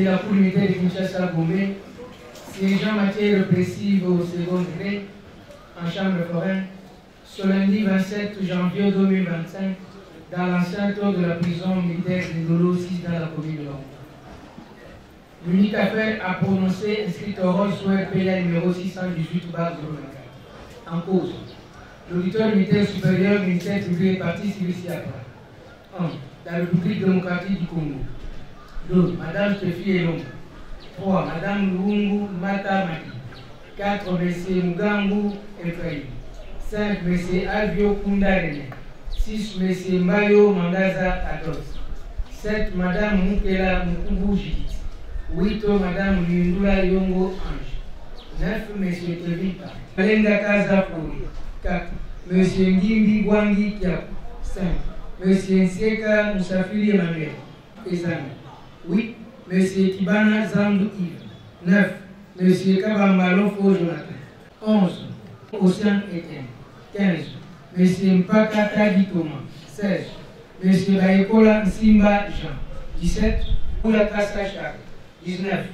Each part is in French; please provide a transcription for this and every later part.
de la Cour militaire de Kinshasa Gombe, siégeant en matière répressive au second degré en chambre foraine, ce lundi 27 janvier 2025, dans l'enceinte de la prison militaire de Lolo 6 dans la commune de Lombe. L'unique affaire à prononcer inscrite au rôle sur RPA numéro 618 bar 024. En cause, l'auditeur militaire supérieur ministère public et parti civil ci-après. 1. La République démocratique du Congo. 2. Madame Tefi Elombe. 3. Madame Lungu Mata Maki. 4. M. Mugangu Efraïm. 5. M. Avio Kundarene. 6. M. Mbayo Mangaza 14. 7. Madame Mukela Mukubu Judith. 8. Madame Lindula Yongo Ange. 9. M. Tevita. Malenga Kaza Pouri. 4. M. Ngimbi Gwangi Kiapu. 5. M. Nseka Moussafili Emmanuel. Pesami. 8. M. Kibana Zambou Yves. 9. M. Kabambalofo Jonathan. 11. Océan Etienne. 15. M. Mpaka Tadi Thomas. 16. M. Bayekola Nsimba Jean. 17. Oula Kasta Charles. 19.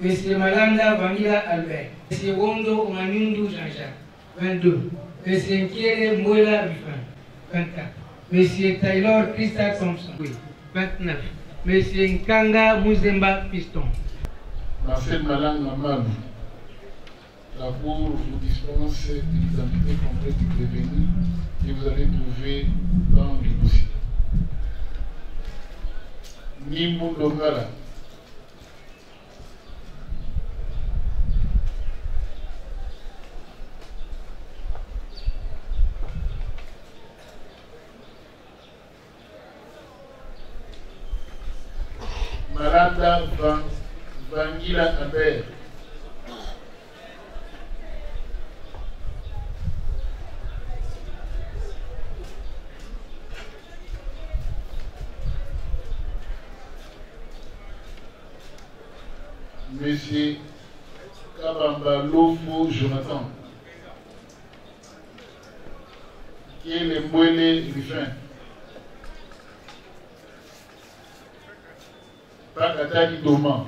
M. Malanda Vanilla Albert. M. Wondo Manyundu Jean-Jacques. 22. M. Nkiere Mwela Rufin. 24. M. Taylor Christa Thompson. 29. M. Nkanga Muzemba Piston. Marcel Malanga Mam. La Cour vous dispense de l'identité complète du prévenu que vous allez trouver dans le dossier. Nimbu Longala. Maranda Vangila Aber. Monsieur Kabamba Lofo Jonathan. Qui est le Mbouele Rufin. Pakataki Doma.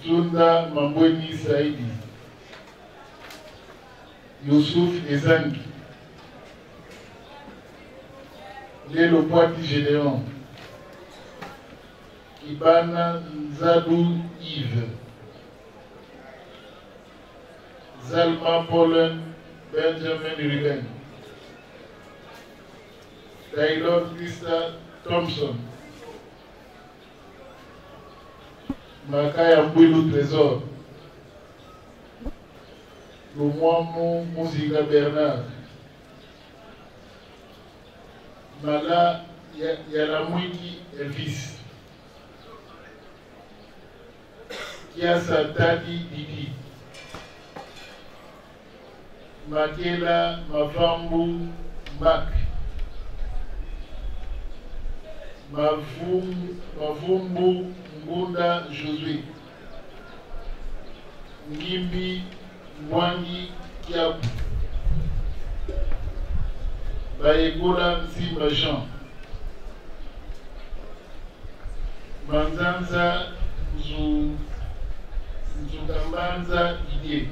Zunda Mambweni Saidi. Youssouf Ezangi. Lelo Poiti Gédéon. Ibana Zadou Yves. Zalma Paulen Benjamin Ruben. Taylor Christa Thompson. Makaya Mbouilou Trésor. Lumwamu Mouziga Bernard. Mala Yalamwiki Elvis. Kiasa Tadi Didi. Makela Mavambu Mak. Mavumbu Mbunda Josué. Ngimbi Mwangi Kiabu. Bayekola Nsimba Jean. Manzanza Nzukambanza Didier.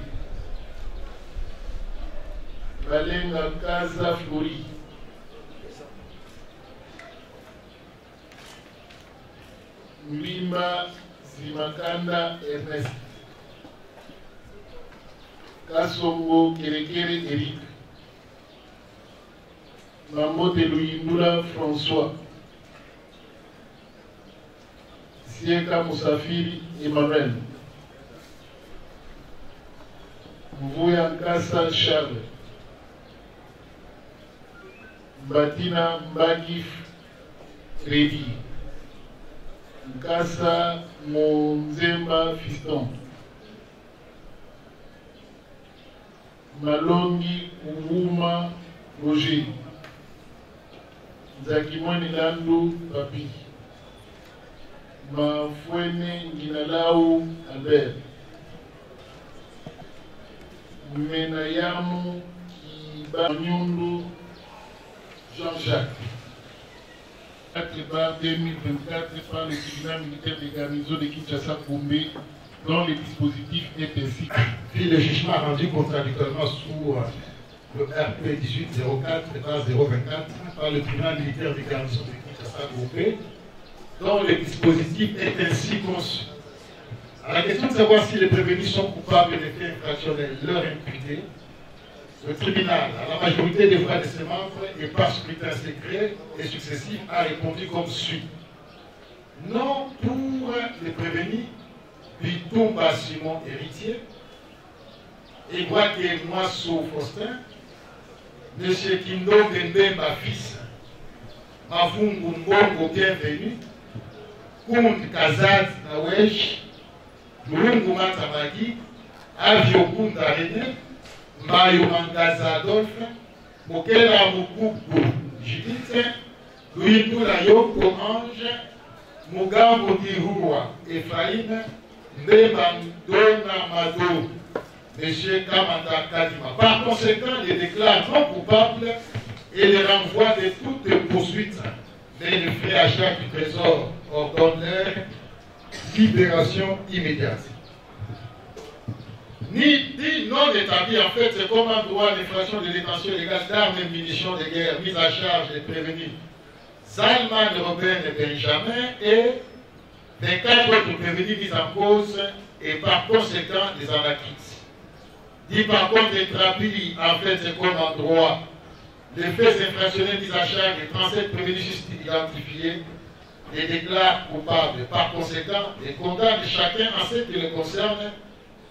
Balenga Kaza Flori. Mlimba Zimakanda Ernest. Kasongo Kerekere Eric. Mamote Louindula François. Sieka Moussafiri Emmanuel. Mvuya Nkasa Charles. Mbatina Mbagif Redi. Nkasa Monzemba Fiston. Malongi Uvuma Roger. Zakimoni Landu Papi. Mafuene Nginalau Albert. Menayamu Kibanyundu Jean-Jacques. 2024 par le tribunal militaire des garnisons de Kinshasa-Gombe, dont le dispositif est ainsi. Puis le jugement rendu contradictoirement sous le RP 1804/024 par le tribunal militaire des garnisons de Kinshasa-Gombe, dont le dispositif est ainsi conçu. À la question de savoir si les prévenus sont coupables des faits infractionnels leur imputés, le tribunal, à la majorité des voix de ses membres et par scrutin secret et successif, a répondu comme suit. Non pour les prévenus, Bitumba Simon héritier, et Guaké Moisseau Faustin, M. Kindo Mbemba fils, Mavungu Mbongo bienvenu, Kound Kazad Nawesh, Mulungu Matamagi, Aviokunda René, Mayo Mangaza Adolphe, Mokela Mukubu Judith, Louis Yoko Ange, Mugambo Dihua Ephraim, Mbemba Ndona Mado, M. Kamanda Kadima. Par conséquent, les déclare non coupables et les renvoie de toute poursuite. Mais le fait achat du trésor ordonne leur libération immédiate. Ni non établi, en fait, c'est comme un droit d'infraction de détention légale d'armes et munitions de guerre mise à charge des prévenus Salman, Robin et Benjamin et 24 autres prévenus mis en cause et par conséquent des anarchistes. Dit par contre établi, en fait, c'est comme un droit les faits infractionnels mis à charge des 37 prévenus identifiés les déclare coupables. Par conséquent, les condamne chacun en ce qui le concerne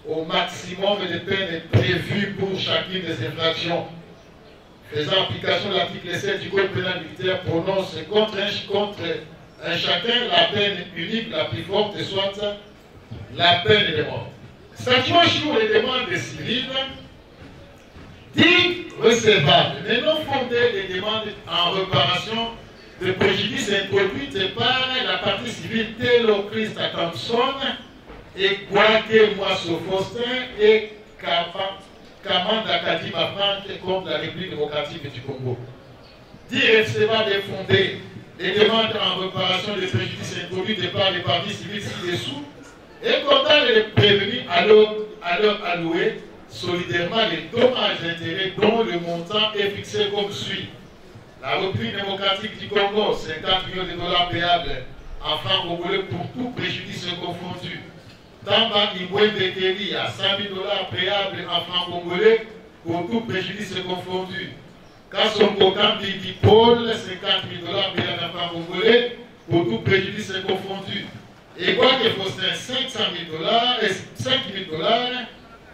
au maximum de peines prévues pour chacune des infractions. Faisant application de l'article 7 du Code pénal militaire, prononce contre un chacun la peine unique la plus forte, soit la peine de mort. Statuant sur les demandes des civils, dit recevables, mais non fondées les demandes en réparation de préjudice introduites par la partie civile Telo Christa Thompson et Guaké Moisseau Faustin et Kamanda Kadima Franck contre la République démocratique du Congo. Dit recevable et fondé les demandes en réparation des préjudices introduites par les parties civiles ci-dessous et condamne les prévenus à leur allouer solidairement les dommages et intérêts dont le montant est fixé comme suit. La République démocratique du Congo, 50 millions de dollars payables en francs congolais pour tout préjudice confondu. Tamba Iboué Keri à 100 000 dollars payables en francs congolais pour tout préjudice confondu. Kassongo Kambi Paul, 50 000 dollars payables en francs congolais pour tout préjudice confondu. Et Guaké Faustin, 500 000 dollars et 5 000 dollars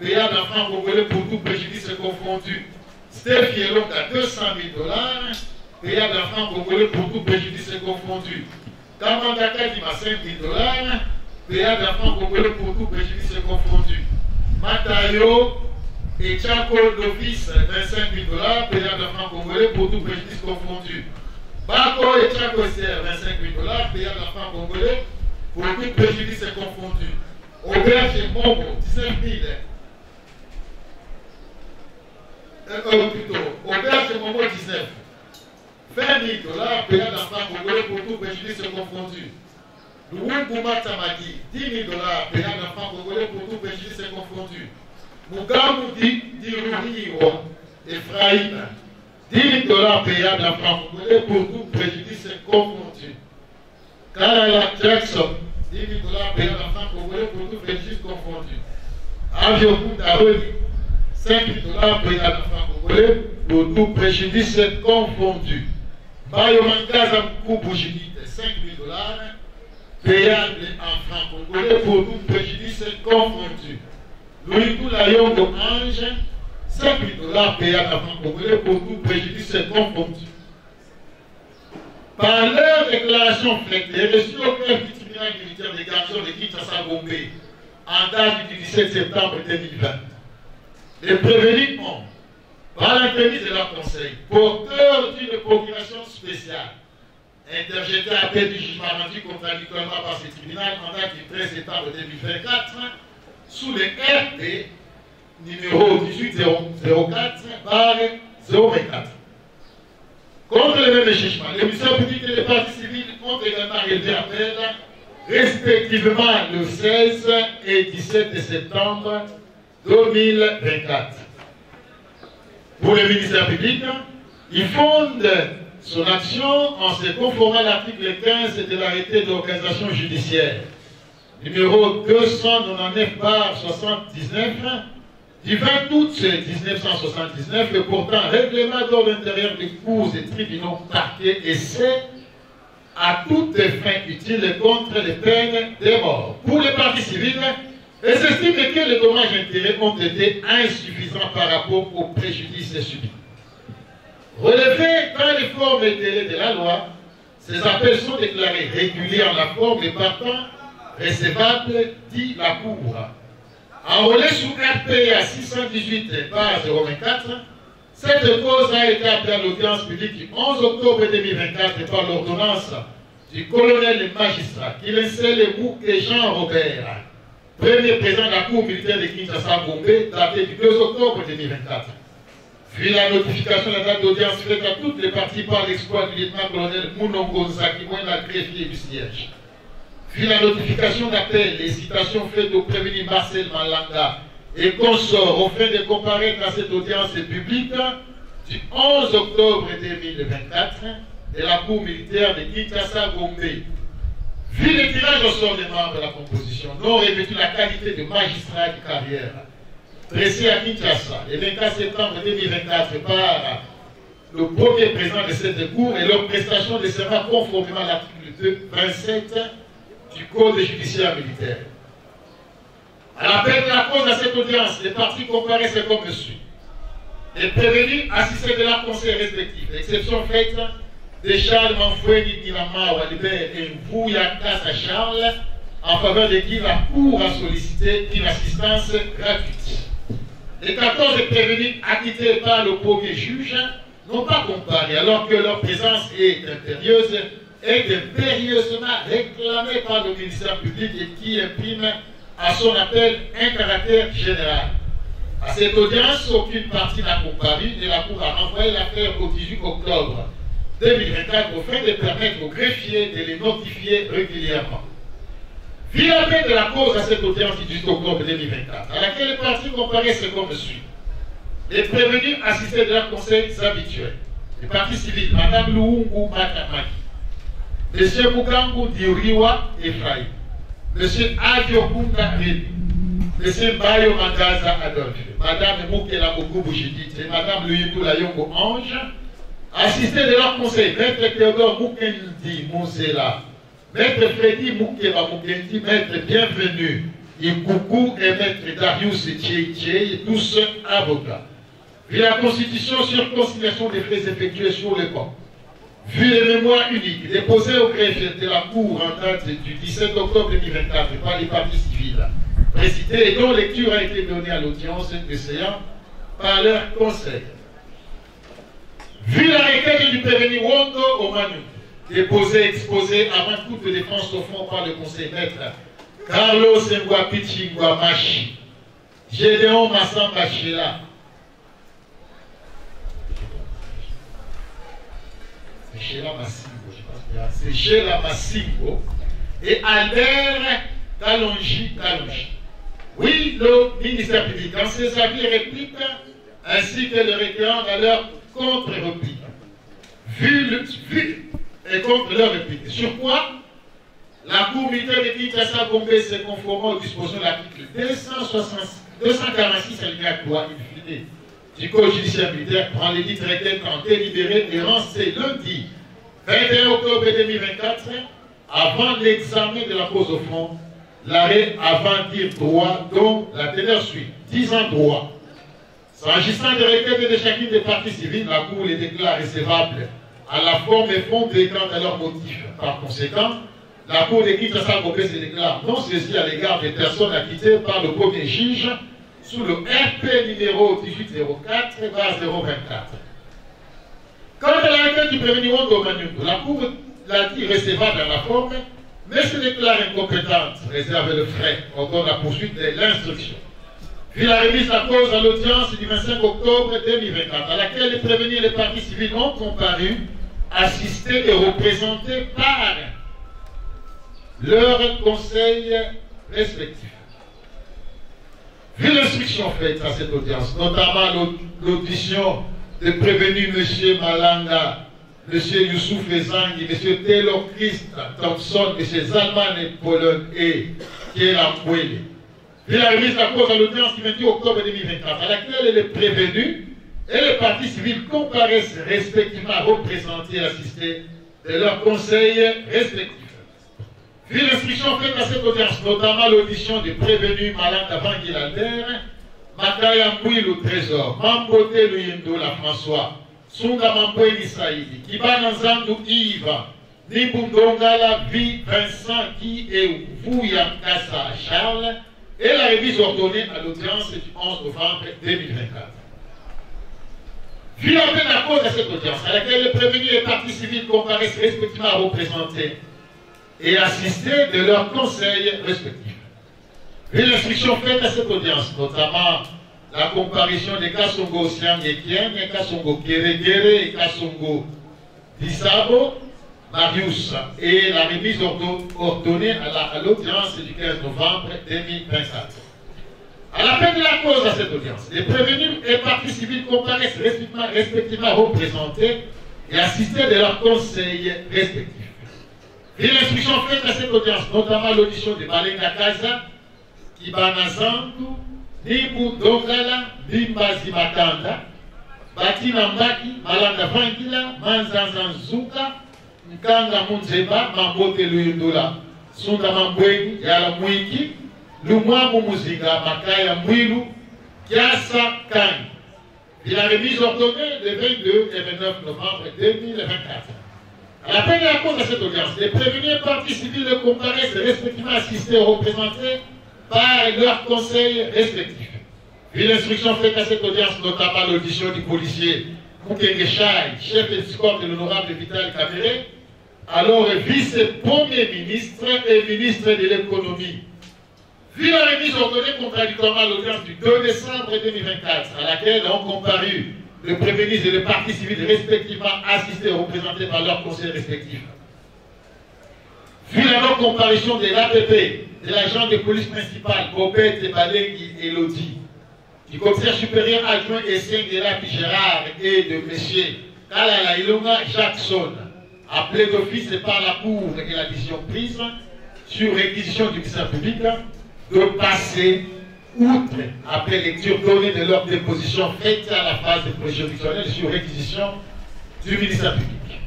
payables en francs congolais pour tout préjudice confondu. Steph Yelong à 200 000 dollars payable en francs congolais pour tout préjudice confondu. Kamanda Kadima 5 000 dollars payable en francs congolais pour tout préjudice confondu. Matayo et Tchako d'office 25 000 dollars payable en francs congolais pour tout préjudice confondu. Bako et Tchako SR 25 000 dollars payable en francs congolais pour tout préjudice confondu. Auberge et Momo 19 000. Plutôt, Auberge et Momo 19. 20 000 dollars payables en francs congolais pour tout préjudice confondu. Louunguma Tamagi, 10 000 dollars payables en francs congolais pour tout préjudice confondu. Mugamu Diruriwa, Ephraim, 10 000 dollars payables en francs congolais pour tout préjudice confondu. Kalala Jackson, 10 000 dollars payables en francs congolais pour tout préjudice confondu. Aviokunda Roli, 5 000 dollars payables en francs congolais pour tout préjudice confondu. Bayo Mangaza Mkubu Judith, 5 000 dollars payables en francs congolais pour tout préjudice confondu. Louis Yongo Ange, 5 000 dollars payables en francs congolais pour tout préjudice confondu. Par leur déclaration flétée, reçue au cœur du tribunal militaire des garçons de Kinshasa-Gombe en date du 17 septembre 2020, les prévenus ont, par l'intermédiaire de leur conseil, porteur d'une procuration spéciale, interjeté après du jugement rendu contradictoirement par ce tribunal en date du 13 septembre 2024, sous le RP numéro 1804 par 024. Contre le même jugement, les ministères publics et les partis civils ont également élevé appel, respectivement le 16 et 17 septembre 2024. Pour le ministère public, il fonde son action en se conformant à l'article 15 de l'arrêté d'organisation judiciaire numéro 299/79 du 20 août 1979 portant règlement d'ordre intérieur des cours et tribunaux parquets et c'est à toutes les fins utiles contre les peines de mort. Pour les partis civils, elles estiment que les dommages intérêts ont été insuffisants par rapport aux préjudices subis. Relevés dans les formes et délais de la loi, ces appels sont déclarés réguliers en la forme et partant recevables, dit la Cour. Enrôlé sous RPA 618/024, cette cause a été appelée à l'audience publique du 11 octobre 2024 par l'ordonnance du colonel magistrat Kilense Mouké Jean Robert, premier président de la Cour militaire de Kinshasa-Gombe, daté du 2 octobre 2024. Vu la notification de la date d'audience faite à toutes les parties par l'exploit du lieutenant-colonel Mounongo Nzakimwena, greffier du siège. Vu la notification d'appel et citations faites au prévenu Marcel Malanga et consorts au fin de comparaître à cette audience publique du 11 octobre 2024 de la Cour militaire de Kinshasa-Gombe. Vu le tirage au sort des membres de la composition, non revêtu la qualité de magistrat de carrière, dressé à Kinshasa le 24 septembre 2024 par le premier président de cette Cour et leur prestation de serment conformément à l'article 27 du Code judiciaire militaire. À l'appel de la cause à cette audience, les parties comparaissent comme suit. Les prévenus assistés de leurs conseils respectifs, exception faite de Charles Manfoueni Nilama Walibert et Mbouya Kassa Charles, en faveur de qui la Cour a sollicité une assistance gratuite. Les 14 prévenus acquittés par le premier juge n'ont pas comparé, alors que leur présence est impérieuse et impérieusement réclamée par le ministère public et qui imprime à son appel un caractère général. À cette audience, aucune partie n'a comparu et la Cour a renvoyé l'affaire au 18 octobre 2024 afin de permettre aux greffiers de les notifier régulièrement. Vu l'appel de la cause à cette audience du 18 octobre 2024, à laquelle les parties comparaissent comme suit. Les prévenus assistés de leurs conseils habituels. Les parties civiles, Mme Luungu Matamaki, M. Mukangu Diuriwa Ephraim, M. Adiokunda Rémi, M. Bayo Mangaza Adolphe, Mme Moukela Mokubu Judith et Mme Luyutu Layongo Ange, assistés de leur conseil, Maître Théodore Moukendi Monsela, Maître Freddy Moukeba Moukendi, Maître Bienvenu Ikoukou et Maître Darius Tchétché, tous avocats. Vu la constitution sur conciliation des frais effectués sur le camp, vu les mémoires uniques déposées au greffe de la Cour en date du 17 octobre 2024 par les parties civiles, précités et dont lecture a été donnée à l'audience des séants par leur conseil. Vu la requête du prévenu Wondo Omanu, déposée exposée avant toute défense au fond par le conseil maître Carlos Ngwapichingwa Machi, Gédéon Massamba Chela, c'est Sheila Massingo et Albert Kalonji. Oui, le ministère public, dans ses avis répliques, ainsi que le requérant dans leur contre-réplique, vu et contre leur réplique. Sur quoi la Cour militaire de Kinshasa-Gombe se conformant aux dispositions de l'article 246 alinéa 3 du Code judiciaire militaire prend les dites requêtes en délibéré et rend ce lundi 21 octobre 2024, avant l'examen de la cause au fond, l'arrêt avant dire droit dont la teneur suit, 10 ans droit. S'agissant des requêtes de chacune des parties civiles, la Cour les déclare recevables à la forme et fond quant à leurs motifs. Par conséquent, la Cour de Kinshasa-Gombe se déclare non saisie à l'égard des personnes acquittées par le premier juge sous le RP numéro 1804/024. Quant à la requête du prévenu Wondo Manyungu, la Cour l'a dit recevable dans la forme, mais se déclare incompétente, réserve le frais, pendant la poursuite de l'instruction. Puis la remise à cause à l'audience du 25 octobre 2024, à laquelle les prévenus et les parties civiles ont comparu assistés et représentés par leurs conseils respectifs. Vu l'instruction faite à cette audience, notamment l'audition de prévenu M. Malanga, M. Youssouf Ezangi, M. Taylor Christ Thompson, M. Zalman et Polon et Kiela Mbouele, vu la remise de la cause à l'audience du 28 octobre 2024, à laquelle les prévenus et les parties civiles comparaissent respectivement représentés et assistés de leurs conseils respectifs. Vu l'instruction faite à cette audience, notamment l'audition du prévenu Malanga Vangilander, Makaya Mbouilou Trésor, Mambote Luyindola François, Sunga Mamboeli Saïdi, Kibana Nzandu Yves, Nibundongala Vi Vincent Ki et Vouya Kassa Charles, et la révise ordonnée à l'audience du 11 novembre 2024. Vu la peine à cause de cette audience, à laquelle les prévenus et parties civiles comparaissent respectivement représentés et assistés de leurs conseils respectifs. Vu l'instruction faite à cette audience, notamment la comparution des Kassongo Siang Ekien, Kassongo Keregere et Kassongo Disabo, Marius, et la remise ordonnée à l'audience du 15 novembre 2024. À la fin de la cause à cette audience, les prévenus et parties civiles comparaissent respectivement représentés et assistés de leurs conseils respectifs. Et l'instruction faite à cette audience, notamment l'audition de Balenga Kaza, Kibana Zandu, Nibu Dongala, Bimbazi Makanda, Batina Mbaki, Malanga Vangila, Manzanzan Zuka, Nkanga Munzeba, Mambote Luyundula, Sunda Mambweni, Yala Mwiki, Lumwamu Muzinga, Makaya Mwilu, Kiasa Kang. Il a remis ordonnée le 22 et 29 novembre 2024. À la fin de la cause de cette audience, les prévenus et parties civiles comparaissent respectivement assistés et représentés par leurs conseils respectifs. Puis l'instruction faite à cette audience, notamment l'audition du policier Moukengeshai, chef d'escorte de l'honorable Vital Kamere, alors vice-premier ministre et ministre de l'économie. Vu la remise ordonnée contradictoirement à l'audience du 2 décembre 2024, à laquelle ont comparu le prévenu et les parties civiles respectivement assistés et représentés par leurs conseils respectifs. Vu la non-comparution de l'APP, de l'agent de police principal, Bobet et Balengi Elodie, du commissaire supérieur adjoint Essien Delapi Gérard et de M. Kalala Ilonga Jackson, appelé d'office par la Cour et la décision prise sur réquisition du ministère public, de passer outre après lecture donnée de leur déposition faite à la phase préjudicielle sur réquisition du ministère public.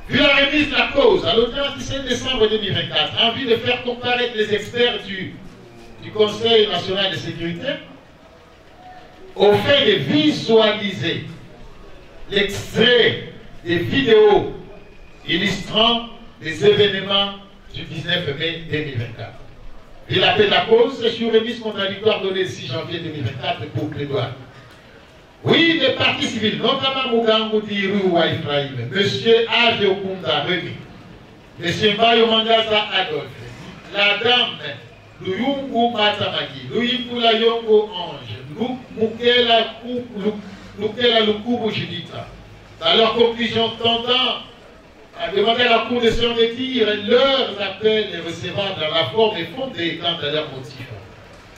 Vu la remise de la cause à l'audience du 5 décembre 2024, en vue de faire comparaître les experts du Conseil national de sécurité, au fait de visualiser l'extrait des vidéos illustrant les événements du 19 mai 2024. Il a fait la cause sur remise contradictoire donnée le 6 janvier 2024 pour plaidoyer. Oui, les parties civiles, notamment Mugangu Diru Waifraïm, M. Avio Kunda Remy, M. Mbayo Mangaza Adolphe, la dame Luyungu Matamagi, Luyingula Yongo Ange, Lukela Lukubu Judita, dans leur conclusion tendant à demander à la Cour de survétir leurs appels et recevant dans la forme et fondée quant à leurs motifs.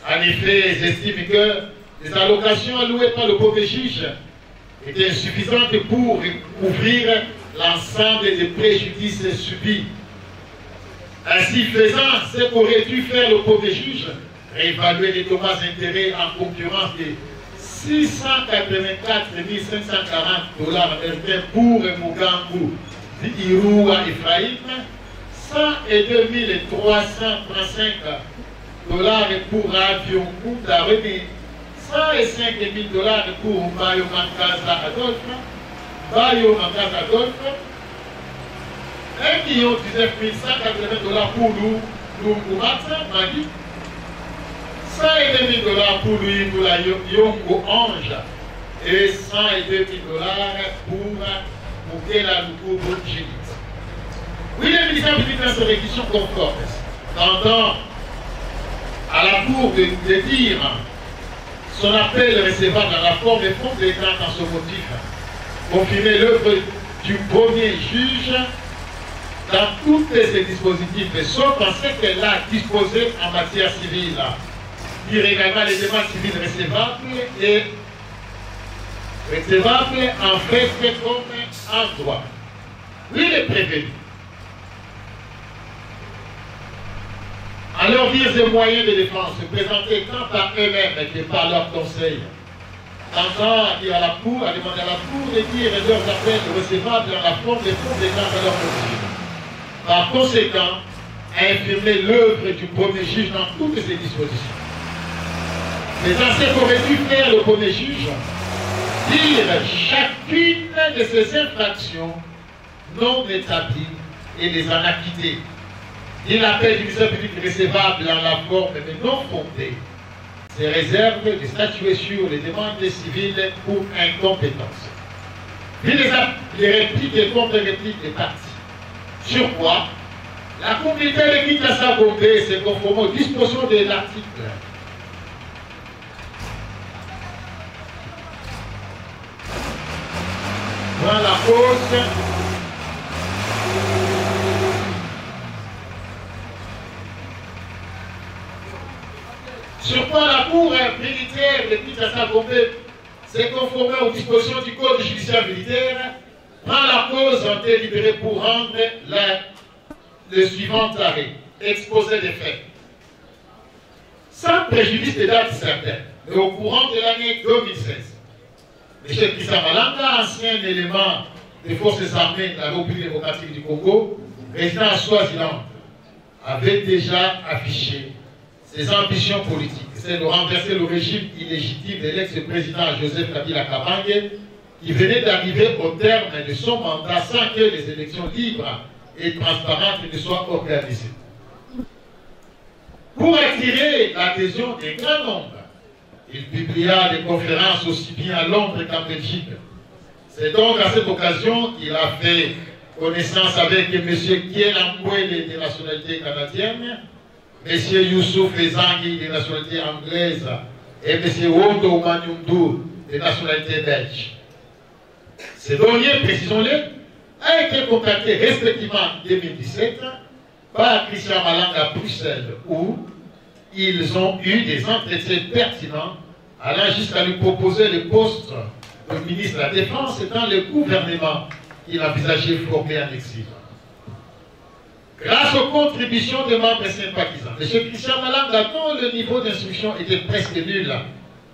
En effet, ils estiment que les allocations allouées par le pauvre juge étaient insuffisantes pour couvrir l'ensemble des préjudices subis. Ainsi faisant, ce qu'aurait dû faire le pauvre juge, réévaluer les dommages intérêts en concurrence de 684 540 $ américains pour Mugangu Irua Ephraïm, 102 335 $ pour Avion Kunda Remy, 105 000 $ pour Bayo Mangaza Adolphe, 1 19 180 $ pour Lumumata Magi, 102 000 $ pour Louis Yongo Ange et 102 000 $ pour Mukela Lukubu Judith. Oui, le ministère public dans ses réquisitions conformes, tendant à la Cour de dire son appel recevant dans la forme et fond de l'état dans ce motif, confirmer l'œuvre du premier juge dans tous ces dispositifs, mais sauf en ce qu'elle a disposé en matière civile. Dire également les demandes civiles recevables en fait comme en droit. Oui, les prévenus, en leur dire des moyens de défense, se présenter tant par eux-mêmes que par leur conseil, tentant à dire à la Cour, à demander à la Cour de dire leurs appels recevables dans la forme des fonds des gens à leur motif. Par conséquent, à infirmer l'œuvre du premier juge dans toutes ses dispositions. Les anciens qu'aurait dû faire le premier juge, dire chacune de ces infractions non établies et les en acquitter. Il appelle du ministère public recevable en la forme mais non fondée. Ces réserves de statuer sur les demandes civiles pour incompétence. Puis les répliques et contre-répliques des parties. Sur quoi la communauté de Kinshasa-Gombe s'est conformée aux dispositions de l'article. Dans la cause, sur quoi la Cour militaire de Kinshasa-Gombe s'est conformée aux dispositions du Code judiciaire militaire, prend la cause en délibéré pour rendre le suivant arrêt, exposé des faits. Sans préjudice des dates certaines, mais au courant de l'année 2016, M. Christian Malanga, ancien élément des forces armées de la République démocratique du Congo, résident à Swaziland, avait déjà affiché ses ambitions politiques, c'est de renverser le régime illégitime de l'ex-président Joseph Kabila Kabange, qui venait d'arriver au terme de son mandat sans que les élections libres et transparentes ne soient organisées. Pour attirer l'adhésion des grands nombres, il publia des conférences aussi bien à Londres qu'en Belgique. C'est donc à cette occasion qu'il a fait connaissance avec M. Kiel Ambwele de nationalité canadienne, M. Youssouf Ezangi de nationalité anglaise et M. Wondo Manyundu de nationalité belge. Ces derniers, précisons-le, a été contacté respectivement en 2017 par Christian Malanga à Bruxelles, où ils ont eu des entretiens pertinents allant jusqu'à lui proposer le poste de ministre de la Défense dans le gouvernement qu'il envisageait former en exil. Grâce aux contributions des membres sympathisants, M. Christian Malanga, dont le niveau d'instruction était presque nul,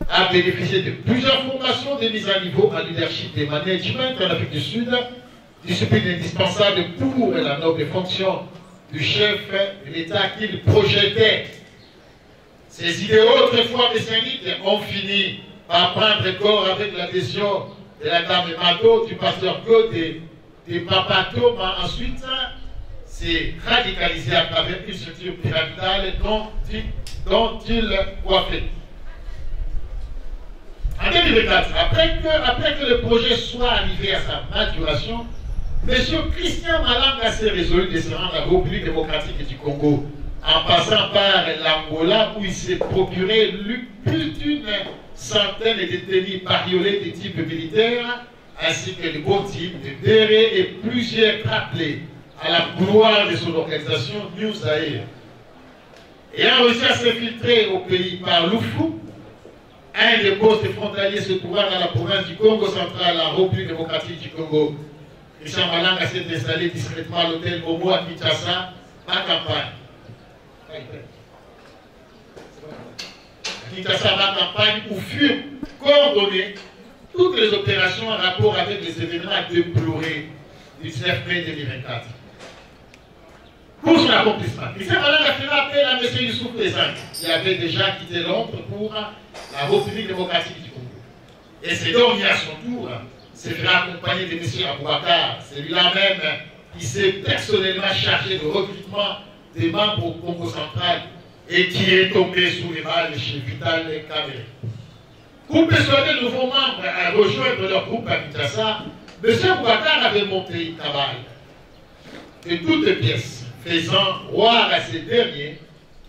a bénéficié de plusieurs formations de mise à niveau en leadership et management en Afrique du Sud, discipline indispensable pour la noble fonction du chef de l'État qu'il projetait. Ces idées autrefois messianiques ont fini par prendre corps avec l'adhésion de la dame Mato, du pasteur Claude de Papato, mais ensuite s'est radicalisé à travers une structure pyramidale dont il coiffait. En 2024, après que le projet soit arrivé à sa maturation, M. Christian Malanga s'est résolu de se rendre à la République démocratique du Congo, en passant par l'Angola où il s'est procuré plus d'une centaine de détenus bariolés de type militaire, ainsi que le bon type de bérets et plusieurs rappelés à la gloire de son organisation New Zaire. Ayant réussi à s'infiltrer au pays par Lufu, un des postes frontaliers se trouvant dans la province du Congo central, la République démocratique du Congo, Christian Malanga s'est installé discrètement à l'hôtel Momo à Kinshasa, en campagne. Kinshasa, ma campagne, où furent coordonnées toutes les opérations en rapport avec les événements déplorés du 19 mai 2024. Pour son accomplissement, Christian Malanga fera appel à M. Youssouf Ezangi, qui avait déjà quitté Londres pour la République démocratique du Congo. Et c'est donc à son tour se fera accompagner de M. Aboubakar, celui-là même qui s'est personnellement chargé de recrutement des membres au Congo central et qui est tombé sous les balles chez Vital Kamerhe. Pour persuader de nouveaux membres à rejoindre leur groupe à Kinshasa, M. Aboubakar avait monté une cabale de toutes pièces, faisant croire à ces derniers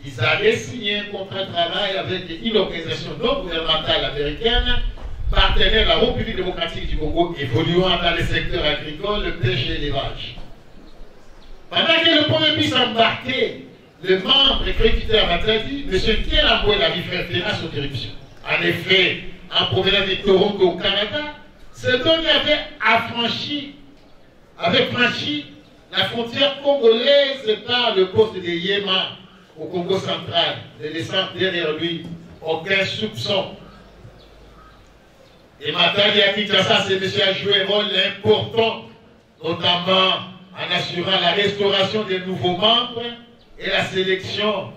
qu'ils allaient signer un contrat de travail avec une organisation non gouvernementale américaine partenaires de la République démocratique du Congo évoluant dans les secteurs agricoles, pêche et élevage. Pendant que le premier puisse embarquer le membre créditaire Matadi, M. Kielamboué avait fait référence aux corruptions. En effet, en provenance de Toronto au Canada, ce dernier avait franchi la frontière congolaise par le poste de Yéma au Congo central, ne laissant derrière lui aucun soupçon. Et Matadi à Kinshasa, ce monsieur a joué un rôle important, notamment en assurant la restauration des nouveaux membres et la sélection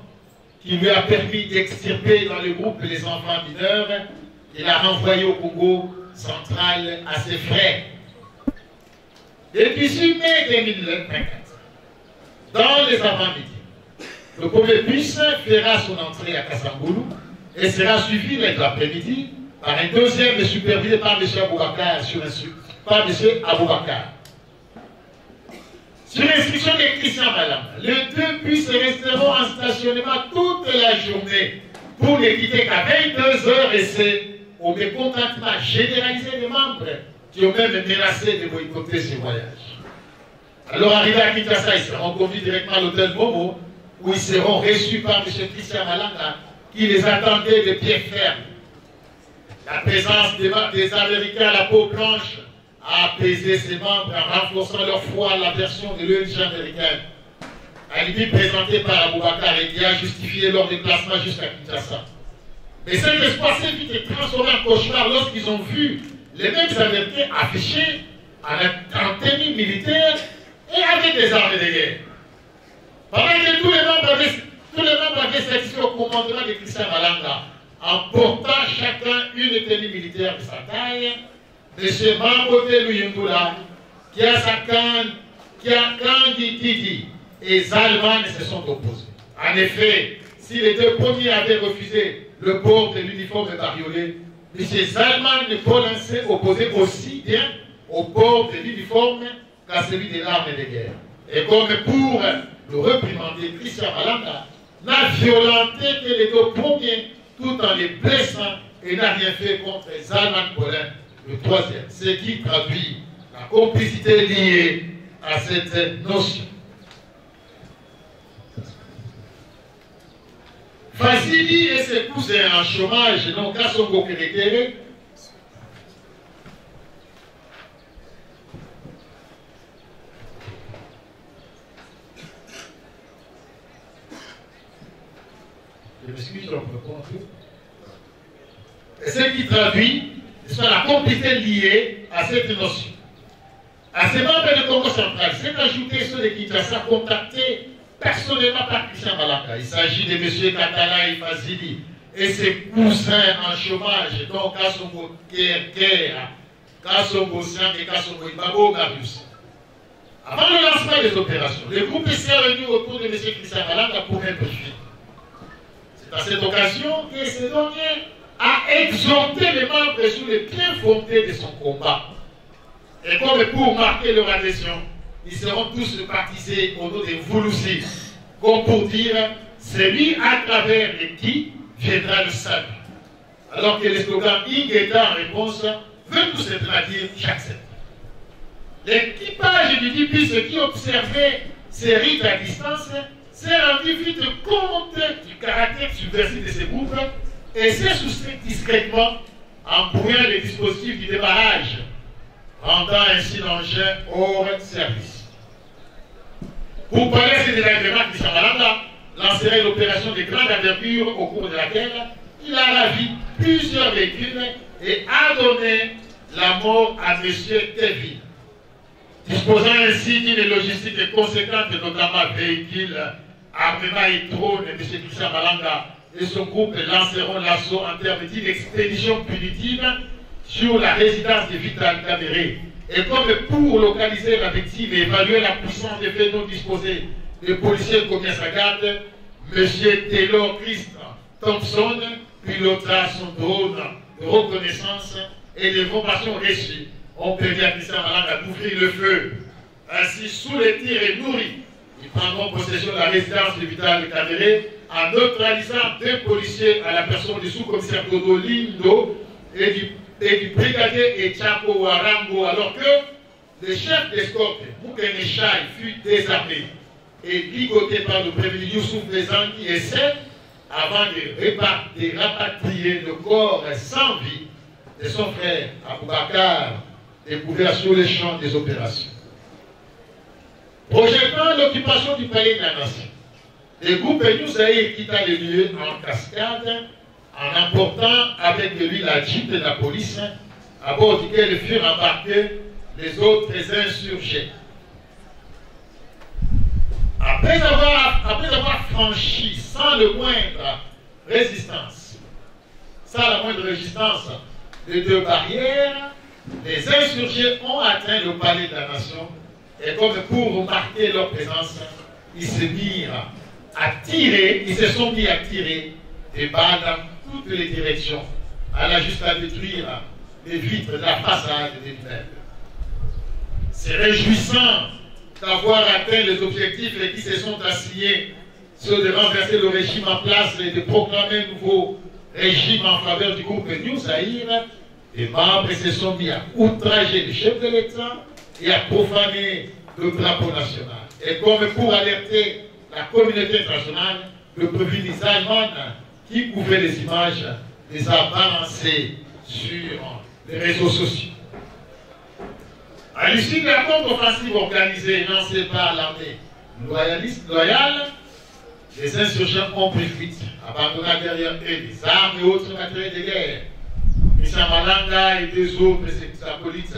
qui lui a permis d'extirper dans le groupe les enfants mineurs et l'a renvoyé au Congo central à ses frais. Depuis 6 mai 2024, dans les avant-midi, le premier bus fera son entrée à Kassangoulou et sera suivi l'après-midi par un deuxième supervisé par M. Aboubakar Sur l'instruction de Christian Malamba, les 2 bus resteront en stationnement toute la journée pour ne quitter qu'à 22h et c'est au mécontentement généralisé des membres qui ont même menacé de boycotter ces voyages. Alors arrivés à Kinshasa, ils seront conduits directement à l'hôtel Momo où ils seront reçus par M. Christian Malamba qui les attendait de pied ferme. La présence des Américains à la peau blanche a apaisé ses membres en renforçant leur foi à la version de l'ONG américaine. Alibi présenté par Aboubakar et qui a justifié leur déplacement jusqu'à Kinshasa. Mais cet espoir s'est vite transformé en cauchemar lorsqu'ils ont vu les mêmes Américains affichés en tenue militaire et avec des armes de guerre. Pendant que tous les membres avaient satisfait au commandement de Christian Malamba, en portant chacun une tenue militaire de sa taille, M. Mambote Luyundula, qui a Kandi Tidi et Zalman se sont opposés. En effet, si les 2 premiers avaient refusé le port de l'uniforme bariolé, M. Zalman ne s'est opposé aussi bien au port de l'uniforme qu'à celui des armes de guerre. Et comme pour le réprimander, Christian Malamba n'a violenté que les 2 premiers tout en les blessant et n'a rien fait contre Zalman Paulin, le 3e, ce qui traduit la complicité liée à cette notion. Fazili et ses cousins en chômage n'ont qu'à son Kerekere. Je m'excuse, on reprend un peu. Ce qui traduit la complicité liée à cette notion. À ces membres du Congo central, c'est ajouté ceux de Kinshasa contactés personnellement par Christian Malamba. Il s'agit de M. Katala et Fazili et ses cousins en chômage, donc Kassongo Kerkera, Kassongo Siang et Kassongo Ibabo Marius. Avant le lancement des opérations, le groupe s'est réuni autour de M. Christian Malamba pour un briefing. C'est à cette occasion que ce dernier a exhorté les membres sur le bien fondé de son combat. Et comme pour marquer leur adhésion, ils seront tous baptisés au nom de Vouloussi, comme pour dire, c'est lui à travers et qui viendra le salut. Alors que le slogan Ingeda en réponse veut tout se traduire j'accepte. L'équipage du Dipis qui observait ces rites à distance s'est rendu vite compte du caractère subversif de ces groupes et s'est soustrait discrètement en brouillant les dispositifs du débarrage, rendant ainsi l'engin hors service. Pour parler de ces désagréments, Christian Malamba lancerait l'opération de grande envergure au cours de laquelle il a ravi plusieurs véhicules et a donné la mort à M. Tevi. Disposant ainsi d'une logistique conséquente, notamment véhicules, armements et drones, M. Christian Malamba et son groupe lanceront l'assaut en termes d'une expédition punitive sur la résidence de Vital Kamere. Et comme pour localiser la victime et évaluer la puissance des faits non disposés, le policier commis à sa garde, M. Taylor Christ Thompson pilota son drone de reconnaissance et les informations reçues ont permis à Christian Malamba d'ouvrir le feu. Ainsi, sous les tirs et nourris, ils prendront possession de la résidence de Vital Kamere en neutralisant 2 policiers à la personne du sous-commissaire Dodo Lindo et du et du brigadier Echako Warango, alors que le chef d'escorte, Moukenechai, fut désarmé et ligoté par le prévenu Youssouf Bezangi essaie, avant de rapatrier le corps sans vie de son frère Aboubakar, découvert sur les champs des opérations. Projetant l'occupation du palais de la nation, le groupe New Zaïre quitta le lieu en cascade en emportant avec lui la jeep de la police à bord duquel furent embarqués les autres insurgés. Après avoir franchi sans la moindre résistance les deux barrières, les insurgés ont atteint le palais de la nation et comme pour marquer leur présence, ils se sont mis à tirer des balles dans toutes les directions, allant jusqu'à détruire les vitres de la façade des immeubles. C'est réjouissant d'avoir atteint les objectifs et qui se sont assignés, ceux de renverser le régime en place et de proclamer un nouveau régime en faveur du groupe New Zaïre, les membres se sont mis à outrager le chef de l'État et à profaner le drapeau national. Et comme pour alerter la communauté internationale, le Premier ministre allemand qui couvrait les images les a balancées sur les réseaux sociaux. À l'issue de la contre-offensive organisée lancée par l'armée loyale, les insurgents ont pris fuite, abandonnant derrière eux des armes et autres matériels de guerre. Christian Malanga et deux autres acolytes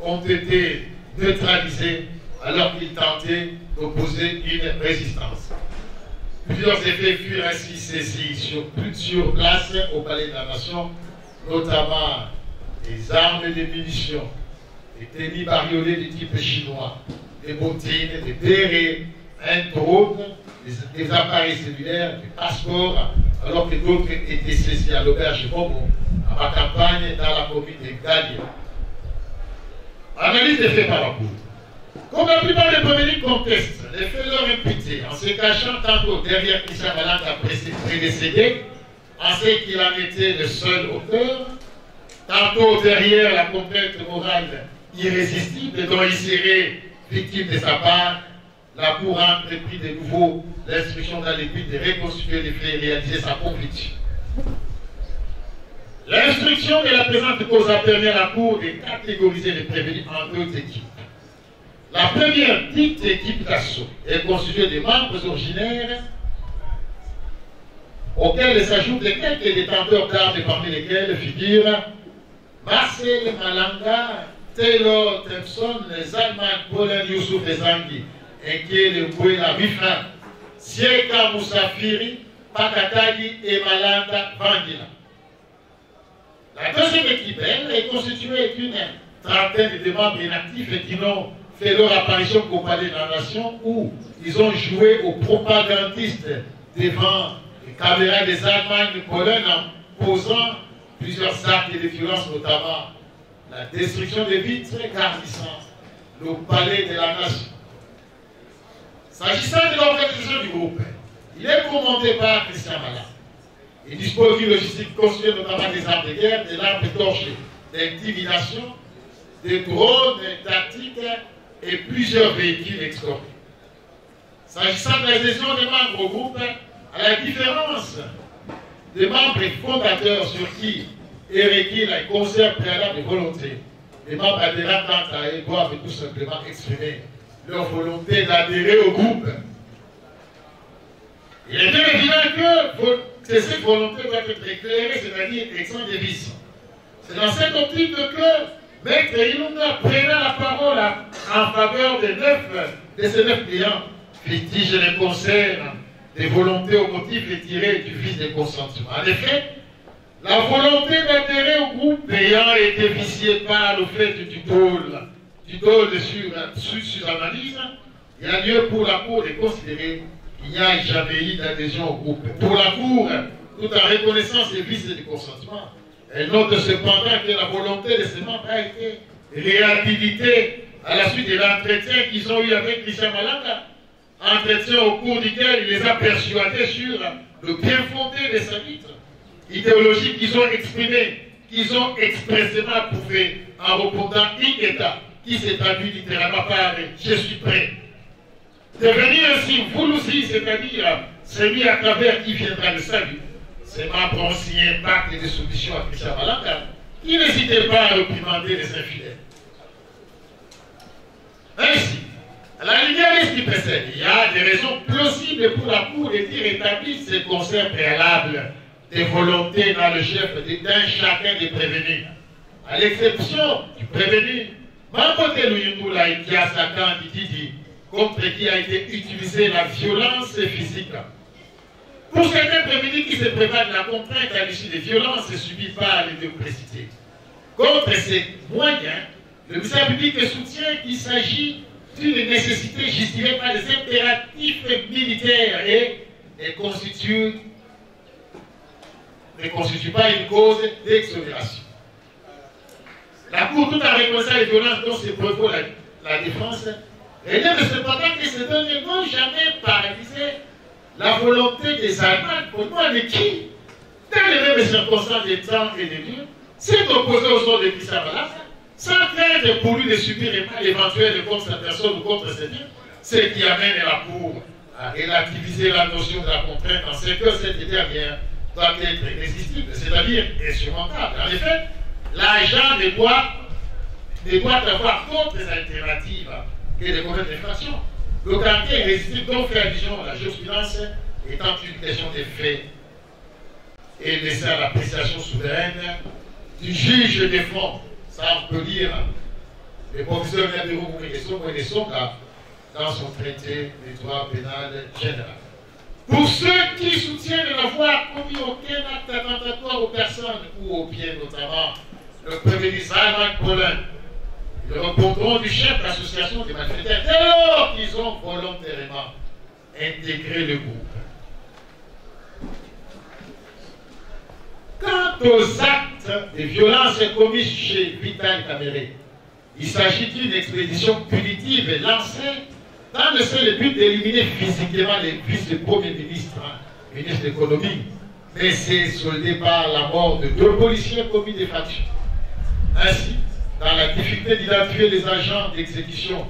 ont été neutralisés alors qu'ils tentaient d'opposer une résistance. Plusieurs effets furent ainsi saisis sur place au Palais de la Nation, notamment des armes et des munitions, des tennis bariolés du type chinois, des bottines, des bérets, un drone, des appareils cellulaires, des passeports, alors que d'autres étaient saisis à l'auberge Bobo, à ma campagne dans la commune de Galia. Analyse des faits par la Cour. Comme la plupart des premiers contestent les faits leur imputés, en se cachant tantôt derrière Christian Malanga prédécédé, en ce qu'il en était le seul auteur, tantôt derrière la complète morale irrésistible dont il serait victime de sa part, la Cour a entrepris de nouveau l'instruction dans le but de reconstituer les faits et réaliser sa conviction. L'instruction de la présente cause a permis à la Cour de catégoriser les prévenus en deux équipes. La première, dite équipe d'assaut, est constituée de membres originaires auxquels s'ajoutent les quelques détenteurs d'armes parmi lesquels figurent Marcel Malanga, Taylor Thompson, Zalman Polen Youssouf Bezangi, Nkele Mbouela Rifra, Sieka Moussafiri, Pakatagi et Malanda Vangila. La deuxième équipe, elle, est constituée d'une trentaine de membres inactifs et qui n'ont fait leur apparition qu'au Palais de la Nation où ils ont joué aux propagandistes devant les caméras des Allemands de Pologne en posant plusieurs actes de violence, notamment la destruction des vitres garnissant le Palais de la Nation. S'agissant de l'organisation du groupe, il est commandé par Christian Malanga. Il dispose d'une logistique constituée notamment des armes de guerre, des lampes torchées, d'intimidation, des drones tactiques et plusieurs véhicules extorqués. S'agissant de l'adhésion des membres au groupe, à la différence des membres fondateurs sur qui est requis la concert préalable de volonté, les membres adhérents quant à eux doivent tout simplement exprimer leur volonté d'adhérer au groupe. Il est bien évident que cette volonté doit être éclairée, c'est-à-dire exempt de vices. C'est dans cette optique que Maître Ilunga prenant la parole en faveur de ces 9 clients, fige les concerts des volontés au motif retiré du vice de consentement. En effet, la volonté d'adhérer au groupe ayant été viciée par le fait du dôle sur analyse, il y a lieu pour la Cour de considérer qu'il n'y a jamais eu d'adhésion au groupe. Pour la Cour, tout en reconnaissant ces vices de consentement, elle note cependant que la volonté de ces membres a été réhabilitée à la suite de l'entretien qu'ils ont eu avec Christian Malanga, entretien au cours duquel il les a persuadés sur le bien fondé de sa vitre idéologique qu'ils ont exprimé, ils ont expressément prouvé en répondant in état, qui s'est traduit littéralement par « je suis prêt ». Devenir ainsi vous aussi, c'est-à-dire celui à travers qui viendra le salut. Ces membres ont signé un pacte de soumission à Christian Malanga, qui n'hésitait pas à réprimander les infidèles. Ainsi, à la lumière de ce qui précède, il y a des raisons plausibles pour la Cour de dire établir ces concerts préalables des volontés dans le chef d'un chacun des prévenus. À l'exception du prévenu, Mambote Luyundula et Kiasakan Didi, contre qui a été utilisée la violence physique. Pour certains prévenus qui se prévalent de la contrainte à l'issue des violences subies par les deux précités. Contre ces moyens, le ministère public soutient qu'il s'agit d'une nécessité justifiée par les impératifs militaires et ne constitue pas une cause d'exonération. La Cour, tout en reconnaissant les violences dont se prévaut la défense, relève cependant que ces derniers n'ont jamais paralysé la volonté des Allemands, pour moi, de qui, dans les mêmes circonstances des temps et des lieux, s'est opposé au sort de Christian Malanga, sans craindre pour lui de subir les mal éventuels contre sa personne ou contre ses biens, ce qui amène la Cour à relativiser la notion de la contrainte en ce que cette dernière doit être irrésistible, c'est-à-dire insurmontable. En effet, l'agent ne doit avoir d'autres alternatives que de commettre l'infraction. L'autorité irrésistible dont fait allusion à la jurisprudence étant une question des faits et laisser à l'appréciation souveraine du juge des fonds. Ça, on peut lire le professeur Nabiru Mounesonga dans son traité du droit pénal général. Pour ceux qui soutiennent n'avoir commis aucun acte attentatoire aux personnes ou aux biens, notamment le prévenu Salman Paulin, ils répondront du chef d'association des malfaiteurs dès lors qu'ils ont volontairement intégré le groupe. Quant aux actes de violence commis chez Vital Kamere, il s'agit d'une expédition punitive lancée dans le seul but d'éliminer physiquement les vice-premiers ministres, ministre de l'économie, mais c'est soldé par la mort de 2 policiers commis des factions. Ainsi, dans la difficulté d'identifier les agents d'exécution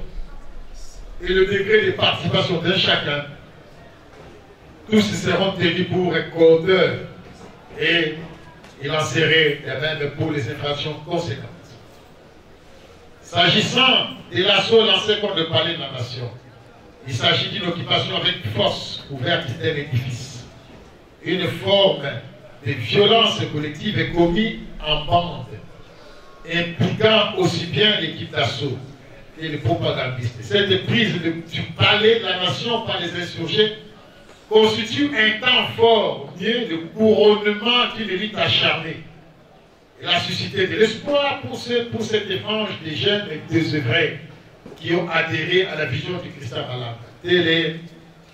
et le degré de participation d'un chacun, tous seront tenus pour codeurs et il en serait de même pour les infractions conséquentes. S'agissant de l'assaut lancé contre le palais de la nation, il s'agit d'une occupation avec force couverte d'un édifice. Une forme de violence collective commise en bande, impliquant aussi bien l'équipe d'assaut et les propagandistes. Cette prise du palais de la nation par les insurgés constitue un temps fort, mieux de couronnement d'une élite acharnée. Elle a suscité de l'espoir pour cette étrange des jeunes désœuvrés qui ont adhéré à la vision du Christian Malanga. Telle est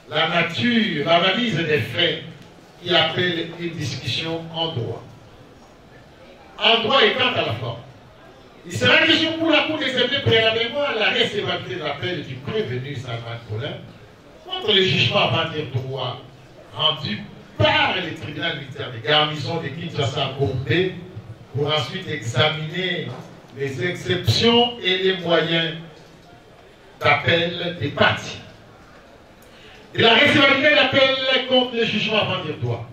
la nature, l'analyse des faits qui appelle une discussion en droit. En droit et quant à la forme. Il sera question pour la Cour d'examiner préalablement la recevabilité de l'appel du prévenu Salman Paulin contre le jugement avant dire droit rendu par le tribunal militaire de garnison de Kinshasa Gombe pour ensuite examiner les exceptions et les moyens d'appel des parties. Et la recevabilité de l'appel contre le jugement avant dire droit.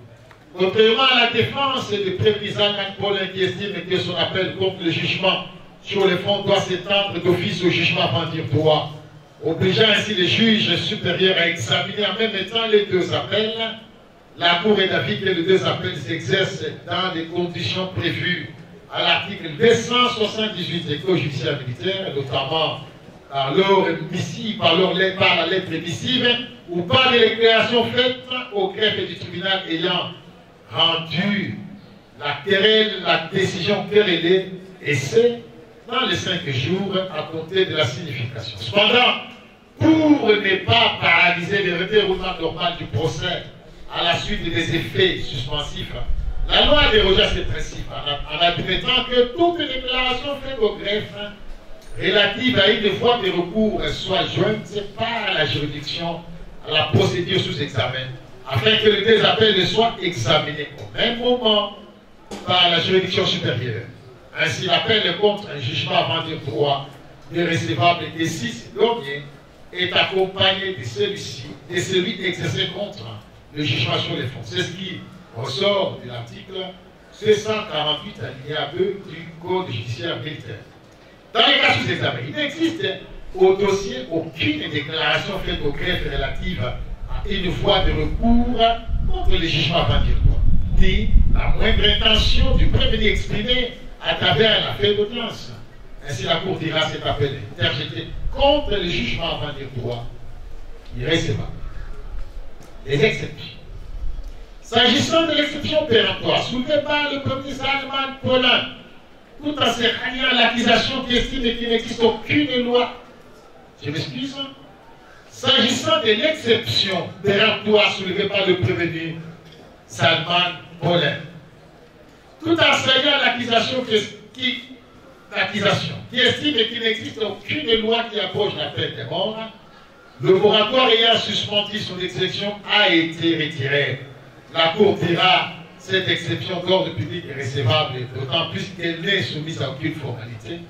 Contrairement à la défense de prévenu Salman Paulin qui estime que son appel contre le jugement sur les fonds doit s'étendre d'office au jugement avant dire droit, obligeant ainsi les juges supérieurs à examiner en même temps les 2 appels, la Cour est d'avis que les 2 appels s'exercent dans les conditions prévues à l'article 278 du Code judiciaire militaire, notamment par la lettre missive ou par les déclarations faites au greffe du tribunal ayant rendu la décision querellée, et c'est dans les 5 jours à compter de la signification. Cependant, pour ne pas paralyser le déroulement normal du procès à la suite des effets suspensifs, la loi a dérogé à ces principes en admettant que toute déclaration faite au greffe relative à une voie de recours soit jointe par la juridiction à la procédure sous examen, afin que les 2 appels soient examinés au même moment par la juridiction supérieure. Ainsi, l'appel contre un jugement avant dire droit de recevable et si ce dernier est accompagné de celui exercé contre le jugement sur les fonds. C'est ce qui ressort de l'article 248 alinéa 2 du Code judiciaire militaire. Dans les cas sous examen, il n'existe au dossier aucune déclaration faite au greffe relative à une voie de recours contre le jugement avant dire droit, ni la moindre intention du prévenu exprimée à travers la feuille d'audience. Ainsi, la Cour dira cet appel interjeté contre le jugement avant dire droit irrécevable. Les exceptions. S'agissant de l'exception péremptoire soulevée par le premier Salman Paulin, tout en se ralliant à l'accusation qui estime qu'il n'existe aucune loi, je m'excuse, s'agissant de l'exception péremptoire soulevée par le prévenu Salman Paulin, tout en se ralliant à l'accusation qui estime qu'il n'existe aucune loi qui abroge la peine de mort, le moratoire ayant suspendu son exception a été retiré. La Cour dira cette exception d'ordre public est recevable, d'autant plus qu'elle n'est soumise à aucune formalité,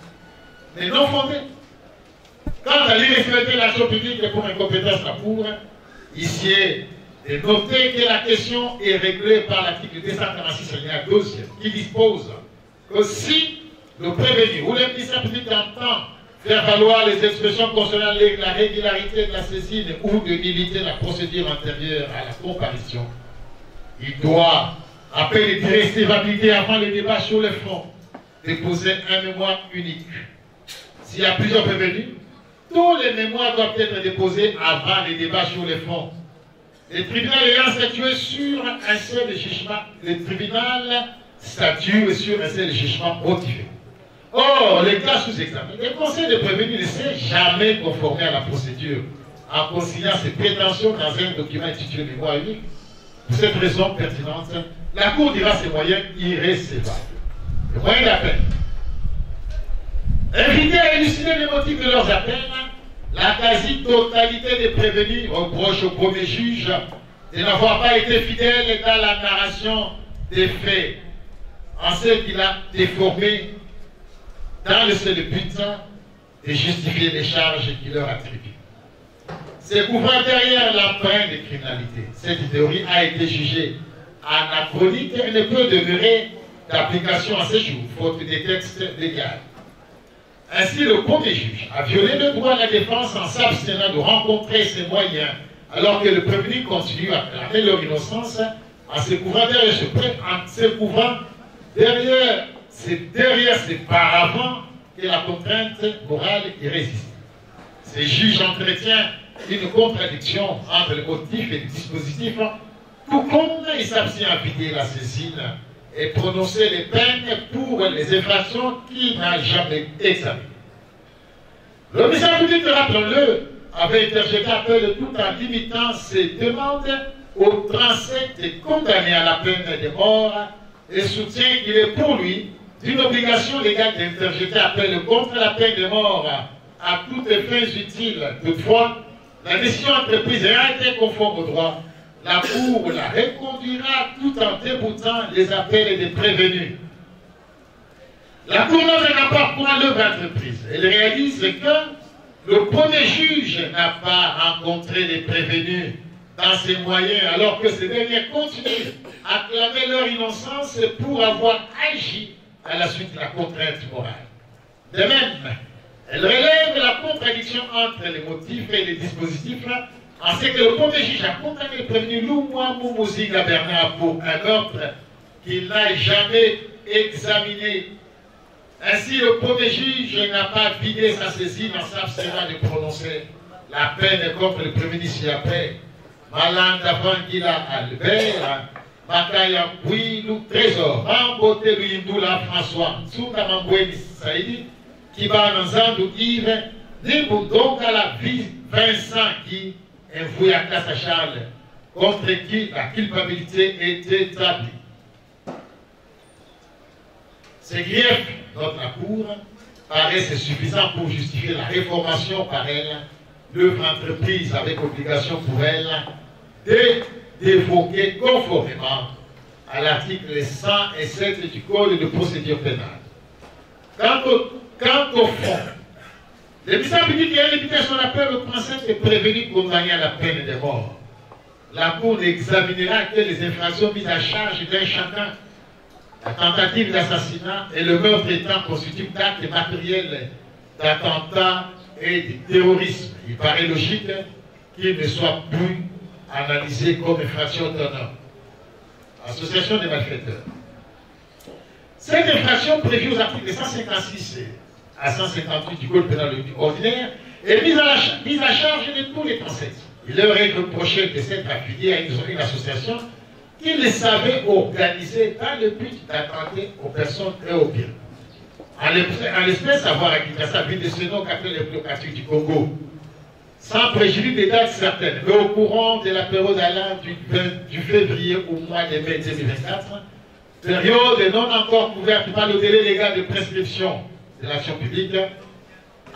mais non fondée. Quant à l'irrégularité de l'action publique pour incompétence la Cour, ici est noté que la question est réglée par l'article 246 alinéa 12 qui dispose que si le prévenu ou le ministère public entend faire valoir les expressions concernant la régularité de la saisine ou de nullité de la procédure antérieure à la comparution, il doit appeler l'irrécevabilité avant le débat sur le fond, déposer un mémoire unique. S'il y a plusieurs prévenus, tous les mémoires doivent être déposés avant le débat sur le fond. Le tribunal ayant statué sur un seul jugement, le tribunal statue sur un seul jugement motivé. Or, les cas sous examen, le conseil de prévenu ne s'est jamais conformé à la procédure en consignant ses prétentions dans un document intitulé mémoire unique. Pour cette raison pertinente, la Cour dira ses moyens irrécevables. Les moyens d'appel. Inviter à élucider les motifs de leurs appels, la quasi-totalité des prévenus reproche au premier juge de n'avoir pas été fidèle dans la narration des faits, en ce qu'il a déformé dans le seul but de justifier les charges qu'il leur attribue. Se couvrant derrière l'empreinte de criminalité, cette théorie a été jugée anachronique et ne peut demeurer d'application à ce jour, faute des textes légaux. Ainsi, le premier juge a violé le droit à la défense en s'abstenant de rencontrer ses moyens, alors que le prévenu continue à clamer leur innocence en se couvrant derrière ces paravents et la contrainte morale irrésistible. Ces juges entretiennent une contradiction entre le motif et le dispositif, tout comme il s'abstient à vider la saisine et prononcer les peines pour les infractions qu'il n'a jamais examinées. Le ministère public, rappelons-le, avait interjeté appel tout en limitant ses demandes aux 37 condamnés à la peine de mort et soutient qu'il est pour lui d'une obligation légale d'interjeter appel contre la peine de mort à toutes fins utiles. Toutefois, la décision entreprise ayant été conforme au droit, la Cour la reconduira tout en déboutant les appels des prévenus. La Cour n'a pas point l'œuvre entreprise. Elle réalise que le premier juge n'a pas rencontré les prévenus dans ses moyens, alors que ces derniers continuent à clamer leur innocence pour avoir agi à la suite de la contrainte morale. De même, elle relève la contradiction entre les motifs et les dispositifs, en ce que le premier juge a condamné le prévenu Loumoua Moumouziga Bernard pour un meurtre qu'il n'a jamais examiné. Ainsi, le premier juge n'a pas vidé sa saisine en s'abstenant de prononcer la peine contre le prévenu ci-après. Malanda Vanguila Albert, Makaya Bouilou Trésor, Mambote Louindoula François, Tsunda Mamboueni Saïdi, Kiba Nanzandou Yves, Niboudonga la vie Vincent qui envoyé à Cassa Charles, contre qui la culpabilité est établie. Ces griefs, notre Cour, paraissent suffisants pour justifier la réformation par elle, l'œuvre entreprise avec obligation pour elle d'évoquer conformément à l'article 107 du Code de procédure pénale. Quant au fond, le ministère public et l'imputation de la peine, le principe est prévenu condamné à la peine de mort. La Cour n'examinera que les infractions mises à charge d'un chacun. La tentative d'assassinat et le meurtre étant constitutifs d'actes matériels d'attentat et de terrorisme. Il paraît logique qu'il ne soit plus analysé comme infraction autonome. Association des malfaiteurs. Cette infraction prévue aux articles 156 à 158 du Code pénal ordinaire est mise à charge de tous les Français. Il leur est reproché de s'être affilié à une association qu'ils savaient organiser dans le but d'attenter aux personnes et aux biens. En l'espèce, avoir à Kinshasa, ville de Sénon, qu'après les blocations du Congo, sans préjudice des dates certaines, mais au courant de la période allant du février au mois de mai 2024, période non encore couverte par le délai légal de prescription de l'action publique,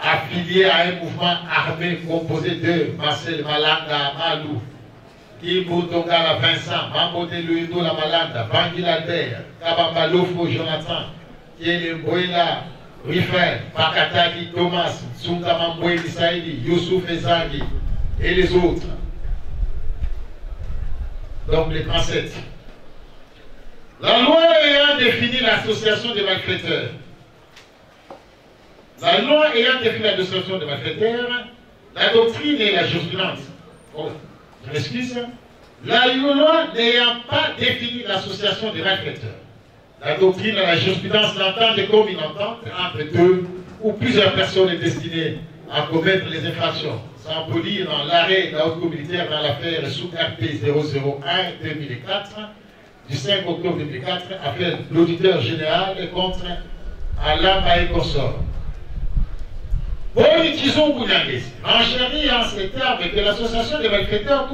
affilié à un mouvement armé composé de Marcel Malanga Malou, Kibu Tongala Vincent, Mamode Luido La Malanda, Bangui Albert, Kabamba Lofo Jonathan, Kiele Mboila, Rifael, Pakatagi Thomas, Tsungama Mboueli Saïdi, Youssouf Ezangi et les autres. Donc les 37. La loi ayant défini l'association des malfaiteurs, la doctrine et la jurisprudence, je m'excuse, la loi n'ayant pas défini l'association des malfaiteurs, la doctrine et la jurisprudence l'entendent comme une entente entre deux ou plusieurs personnes destinées à commettre les infractions, sans polir dans l'arrêt de la haute cour militaire dans l'affaire sous RP 001-2004 du 5 octobre 2004, affaire l'auditeur général contre Alain Baé Consort. Bon, utilisons Bounangesi. Enchérit en ces termes que l'association des malfaiteurs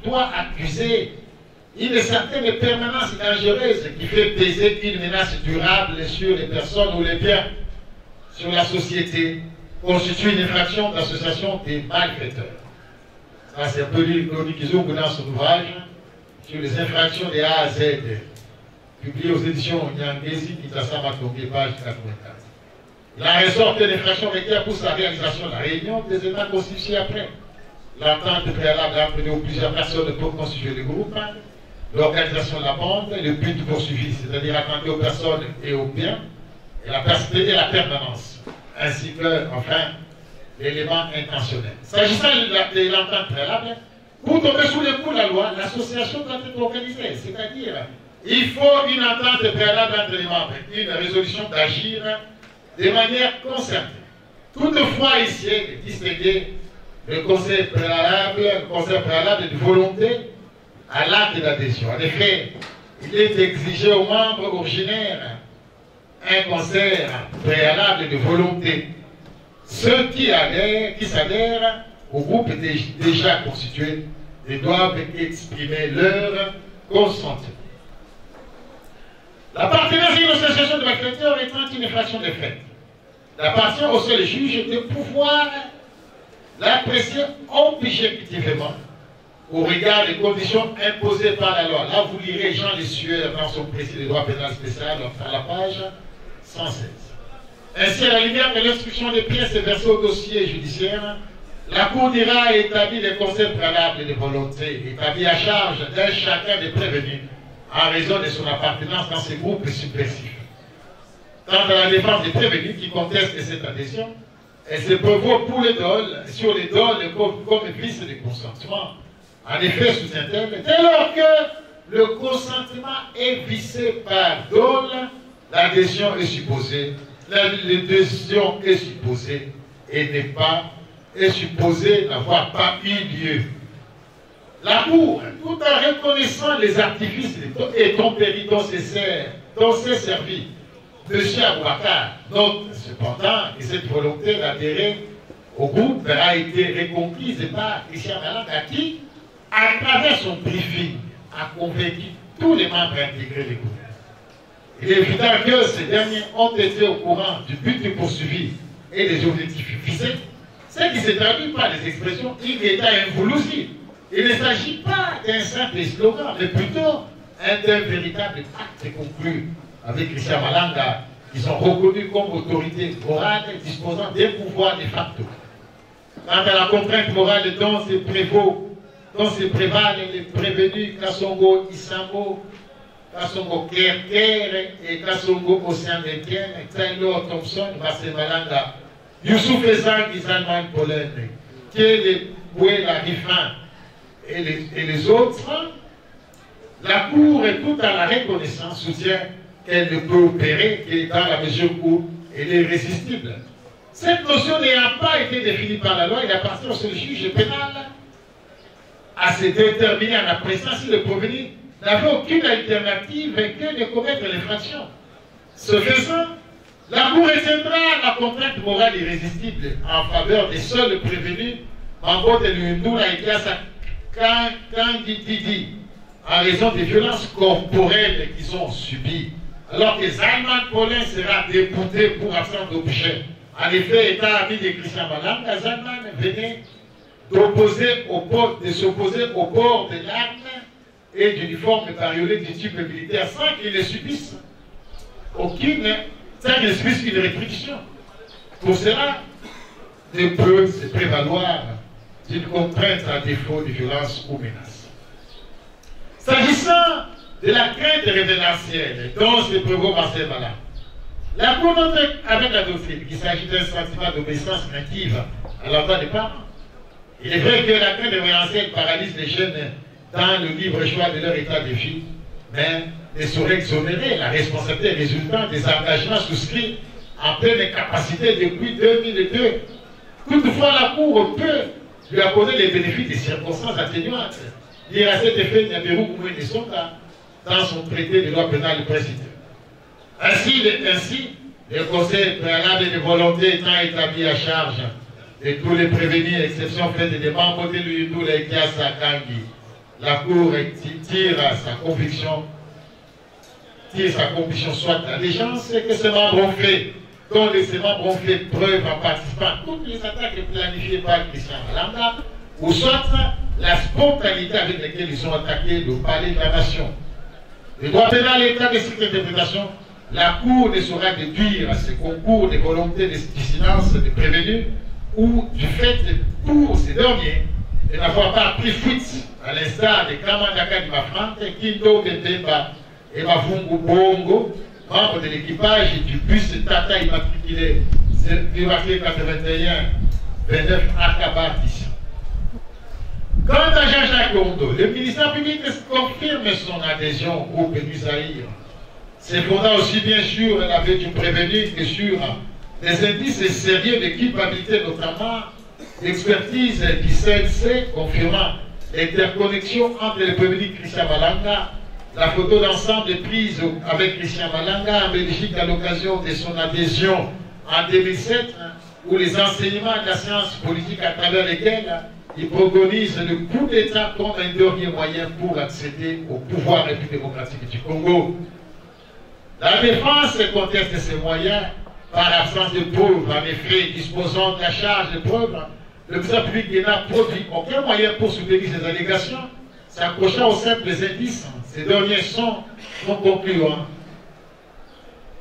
doit accuser une certaine permanence dangereuse qui fait peser une menace durable sur les personnes ou les biens sur la société, constitue une infraction d'association des malfaiteurs. Ça, c'est un peu l'Onikizungu dans son ouvrage sur les infractions des A à Z, publié aux éditions Nyangesi, Kinshasa, Matonge, page 84. La ressorte de l'infraction requiert pour sa réalisation la réunion des États constitués après. L'entente préalable entre deux ou plusieurs personnes pour constituer le groupe, l'organisation de la bande, le but poursuivi, c'est-à-dire attenter aux personnes et aux biens, et la permanence, ainsi que, enfin, l'élément intentionnel. S'agissant de l'entente préalable, pour tomber sous le coup de la loi, l'association doit être organisée, c'est-à-dire, il faut une entente préalable entre les membres, une résolution d'agir de manière concertée. Toutefois, ici, est distingué le conseil préalable de volonté à l'acte d'adhésion. En effet, il est exigé aux membres originaires un concert préalable de volonté. Ceux qui s'adhèrent au groupe déjà constitué doivent exprimer leur consentement. L'appartenance à une association de malfaiteurs étant une infraction de fait, l'appartient au seul juge de pouvoir l'apprécier objectivement au regard des conditions imposées par la loi. Là, vous lirez Jean Lessueur dans son précis de droit pénal spécial, à la page 116. Ainsi, à la lumière de l'instruction des pièces versées au dossier judiciaire, la Cour dira établir les concepts préalables de volonté, établis à charge d'un chacun des prévenus, en raison de son appartenance dans ces groupes subversifs. Quant à la défense des prévenus qui contestent cette adhésion, elle se prévaut pour les dôles, sur les dôles comme vice de consentement. En effet, soutient-elle, dès lors que le consentement est vissé par dôle, l'adhésion est supposée, l'adhésion est supposée et est supposée n'avoir pas eu lieu. La Cour, tout en reconnaissant les artifices et tromperies dont s'est servi M. Abouakar, note cependant que cette volonté d'adhérer au groupe a été reconquise par Richard Malanga qui, à travers son briefing, a convaincu tous les membres intégrés du groupe. Il est évident que ces derniers ont été au courant du but poursuivi et des objectifs visés, ce qui se traduit par les expressions « il est invoulusi ». Il ne s'agit pas d'un simple slogan, mais plutôt un véritable pacte conclu avec Christian Malanga, qu'ils ont reconnu comme autorité morale disposant des pouvoirs de facto. Quant à la contrainte morale dont se prévalent les prévenus Kassongo Isambo, Kassongo Kerker et Kassongo Océan Indien, Taylor Thompson, Marcel Malanga, Youssouf Ezang, Isalman Pollen, Kiel Bouela Rifin et les autres, la Cour est toute à la reconnaissance, soutient qu'elle ne peut opérer que dans la mesure où elle est irrésistible. Cette notion n'ayant pas été définie par la loi, il appartient au seul juge pénal à se déterminer en appréciant si le prévenu n'avait aucune alternative que de commettre l'infraction. Ce faisant, la Cour retiendra la contrainte morale irrésistible en faveur des seuls prévenus Mambote Lundula et Kiasa Kangitidi en raison des violences corporelles qu'ils ont subies, alors que Zalman Paulin sera débouté pour absence d'objet. En effet, étant ami de Christian Malanga, Zalman venait de s'opposer au port de l'arme et d'uniforme bariolé du type militaire sans qu'il ne subisse une rétribution. Pour cela, ne peut se prévaloir d'une contrainte à défaut de violence ou menace. S'agissant de la crainte révérentielle dont se prévaut Marcel Malanga, la Cour note avec la doctrine qu'il s'agit d'un sentiment d'obéissance native à l'endroit des parents. Il est vrai que la crainte révérentielle paralyse les jeunes dans le libre choix de leur état de vie, mais ne saurait exonérer la responsabilité résultant des engagements souscrits en pleine capacité depuis 2002. Toutefois, la Cour peut lui accorder les bénéfices des circonstances atténuantes. Il à cet effet Nyaberu Koumé de Songa dans son traité de loi pénale précité. Ainsi, le Conseil préalable de volonté étant établi à charge de tous les prévenus, exception faite des membres de l'UNDU, les Kiasa Kangi, la Cour tire sa conviction soit d'allégeance que ces membres ont fait, dont ces membres ont fait preuve en participant à toutes les attaques planifiées par Christian Malanga, ou soit la spontanéité avec laquelle ils ont attaqué le palais de la nation. Le droit pénal état de cette interprétation, la Cour ne saura déduire à ce concours des volontés de dissidence des prévenus ou du fait pour ces derniers de n'avoir pas pris fuite à l'instar des Kamandaka du Mafrante, Kindo Bemba et Mavungu Bongo, membres de l'équipage du bus Tata immatriculé 81-29 Akabatis. Quant à Jean-Jacques Kondo, le ministère public confirme son adhésion au groupe du Zaïre, se fondant aussi bien sur l'aveu du prévenu que sur des indices sérieux de culpabilité, notamment l'expertise du CNC confirmant l'interconnexion entre le prévenu Christian Malanga, la photo d'ensemble prise avec Christian Malanga en Belgique à l'occasion de son adhésion en 2007, où les enseignements de la science politique à travers lesquels il préconise le coup d'État comme un dernier moyen pour accéder au pouvoir démocratique du Congo. La défense conteste ces moyens par absence de preuves. En effet, disposant de la charge de preuves, le ministère public n'a produit aucun moyen pour soutenir ces allégations, s'accrochant aux simples indices. Ces derniers sont non concluants.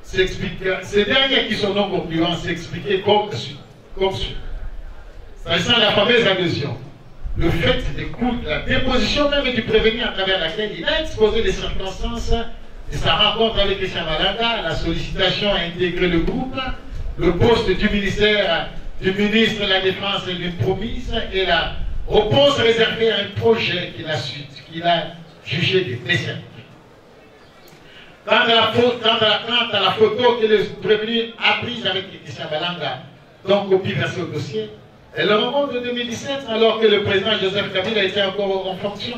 Ces derniers qui sont non concluants s'expliquaient comme suit. S'agissant de la fameuse adhésion, le fait de la déposition même du prévenu à travers laquelle il a exposé les circonstances de sa rencontre avec Christian Malanga, la sollicitation à intégrer le groupe, le poste du ministre de la Défense lui promise et la réponse réservée à un projet qu'il a jugé de messianique. Quant à la photo que le prévenu a prise avec Christian Malanga, donc copie versée au dossier, elle remonte de 2017 alors que le président Joseph Kabila était encore en fonction.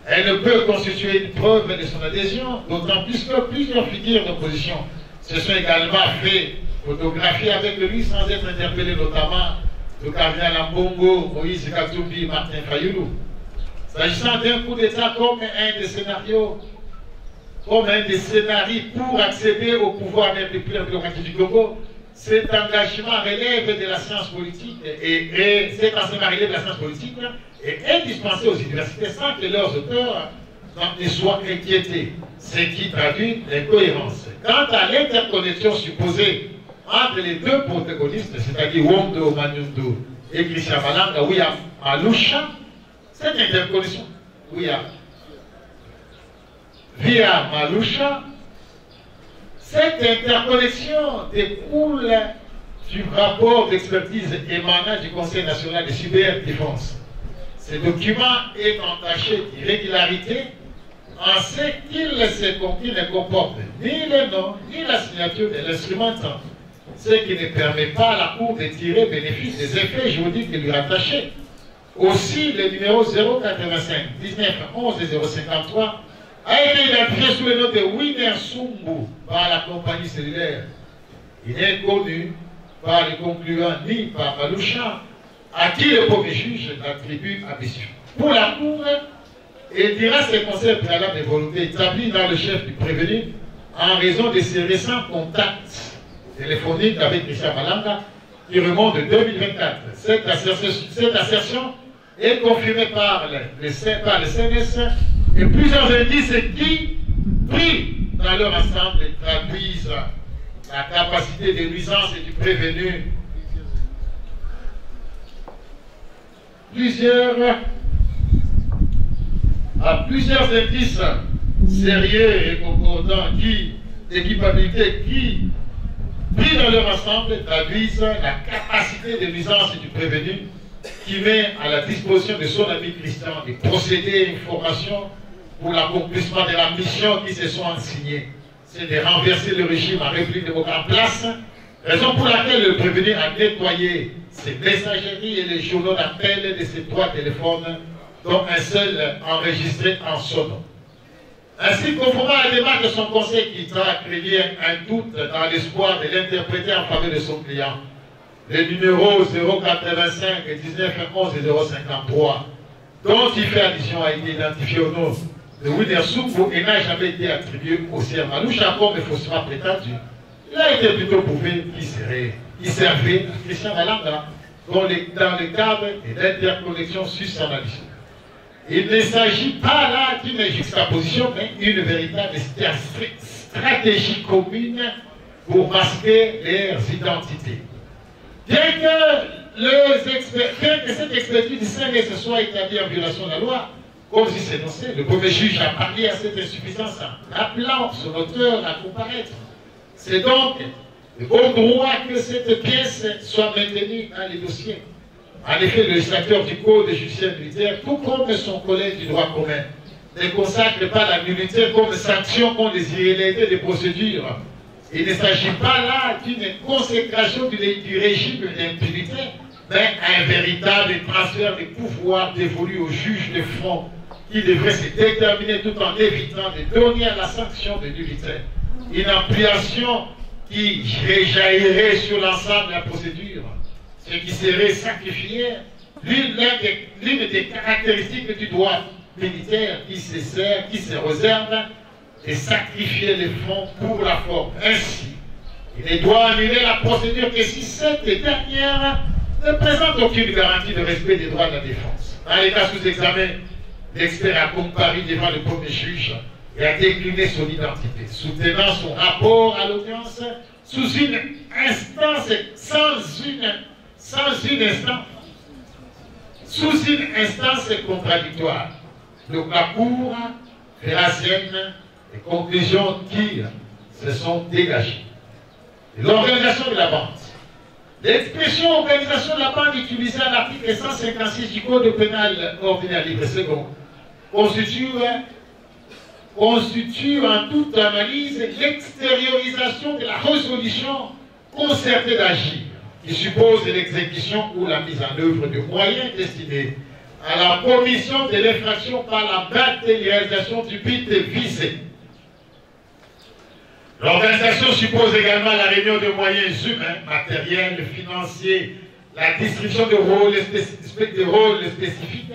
Elle ne peut constituer une preuve de son adhésion, d'autant plus que plusieurs figures d'opposition se sont également fait photographier avec lui sans être interpellés, notamment le cardinal Ambongo, Moïse Katumbi, Martin Fayoulou. S'agissant d'un coup d'État comme un des scénarios pour accéder au pouvoir même depuis la démocratie du Congo, cet engagement relève de la science politique et cet enseignement relève de la science politique est indispensé aux universités sans que leurs auteurs Donc, ne sois inquiété, ce qui traduit l'incohérence. Quant à l'interconnexion supposée entre les deux protagonistes, c'est-à-dire Wondo Manyundo et Christian Malanga, où il y a Malusha, cette interconnexion, où il y a via Malusha, cette interconnexion découle du rapport d'expertise émanant du Conseil national de cyberdéfense. Ce document est entaché d'irrégularité en ce qu'il ne comporte ni le nom ni la signature de l'instrumentant, ce qui ne permet pas à la Cour de tirer bénéfice des effets juridiques lui rattachés. Aussi, le numéro 085 19 11 053 a été identifié sous le nom de Winner Sumbu par la compagnie cellulaire. Il est connu par les concluants ni par Malusha, à qui le premier juge attribue à mission. Pour la Cour, il dira ses conseils préalables de volonté établis dans le chef du prévenu en raison de ses récents contacts téléphoniques avec Christian Malanga qui remonte de 2024. Cette assertion est confirmée par le CNS et plusieurs indices qui, pris dans leur ensemble, traduisent la capacité de nuisance du prévenu. Plusieurs indices sérieux et concordants d'équipabilité qui, pris dans leur ensemble, traduisent la capacité de nuisance du prévenu qui met à la disposition de son ami Christian des procédés et informations pour l'accomplissement de la mission qui se sont assignés. C'est de renverser le régime en République démocratique en place, raison pour laquelle le prévenu a nettoyé ses messageries et les journaux d'appel de ses 3 téléphones, dont un seul enregistré en son nom. Ainsi, conformément à la démarche de son conseil qui tend à créer un doute dans l'espoir de l'interpréter en faveur de son client, le numéro 085 19 11 053, dont il fait addition, a été identifié au nom de Winner Sumbu et n'a jamais été attribué au CR Malusha comme faussement prétendu. Il a été plutôt prouvé qu'il servait à Christian Malanga dans le cadre de l'interconnexion sus-analytique. Il ne s'agit pas là d'une juxtaposition, mais une véritable stratégie commune pour masquer leurs identités. Bien que cette expertise du CNS soit établie en violation de la loi, comme si c'est énoncé, le premier juge a parlé à cette insuffisance en appelant son auteur à comparaître. C'est donc de bon droit que cette pièce soit maintenue dans les dossiers. En effet, le législateur du Code judiciaire militaire, tout comme son collègue du droit commun, ne consacre pas la nullité comme sanction contre les irrégularités des procédures. Il ne s'agit pas là d'une consécration du régime d'impunité, mais un véritable transfert de pouvoir dévolu au juge de fond qui devrait se déterminer tout en évitant de donner à la sanction de nullité. Une ampliation qui rejaillirait sur l'ensemble de la procédure, ce qui serait sacrifié l'une des caractéristiques du droit militaire qui se réserve de sacrifier les fonds pour la forme. Ainsi, il ne doit annuler la procédure que si cette dernière ne présente aucune garantie de respect des droits de la défense. Dans les cas sous examen, l'expert a comparu devant le premier juge et a décliné son identité, soutenant son rapport à l'audience sous une instance, sous une instance contradictoire. Donc la Cour fera sienne les conclusions qui se sont dégagées. L'organisation de la bande. L'expression organisation de la bande utilisée à l'article 156 du Code pénal ordinaire livre second constitue en toute analyse l'extériorisation de la résolution concertée d'agir, qui suppose l'exécution ou la mise en œuvre de moyens destinés à la commission de l'infraction par la matérialisation du but visé. L'organisation suppose également la réunion de moyens humains, matériels, financiers, la distribution de rôles spécifiques,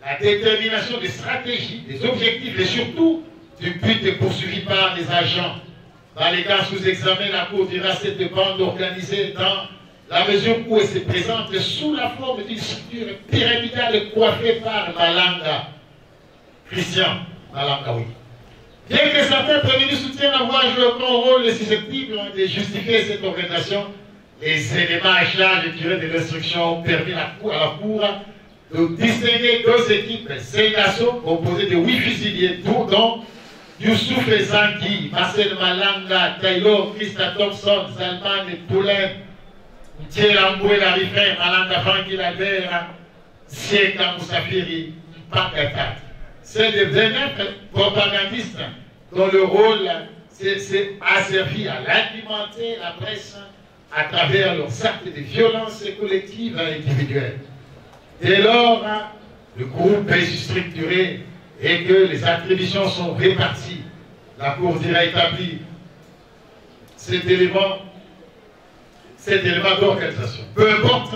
la détermination des stratégies, des objectifs et surtout du but poursuivi par les agents. Dans les cas sous examen, la Cour dira cette bande organisée dans la mesure où elle se présente sous la forme d'une structure pyramidale coiffée par Malanga, Christian, Malangaoui. Bien que certains premiers ministres soutiennent avoir joué un grand rôle susceptible de justifier cette organisation, les éléments à charge de durée de l'instruction ont permis à la Cour de distinguer deux équipes, Seydasso, composées de 8 fusiliers, dont Youssouf Ezangui, Marcel Malanga, Taylor, Christa Thompson, Salman Poulin, Mtieramboué Larifin, Malanga Franki Labera, Sieka Moussafiri, Pankatat. C'est les 29 propagandistes dont le rôle a servi à alimenter la presse à travers leurs actes de violence collective et individuelle. Dès lors, le groupe est structuré et que les attributions sont réparties, la Cour dira établir cet élément d'organisation. Peu importe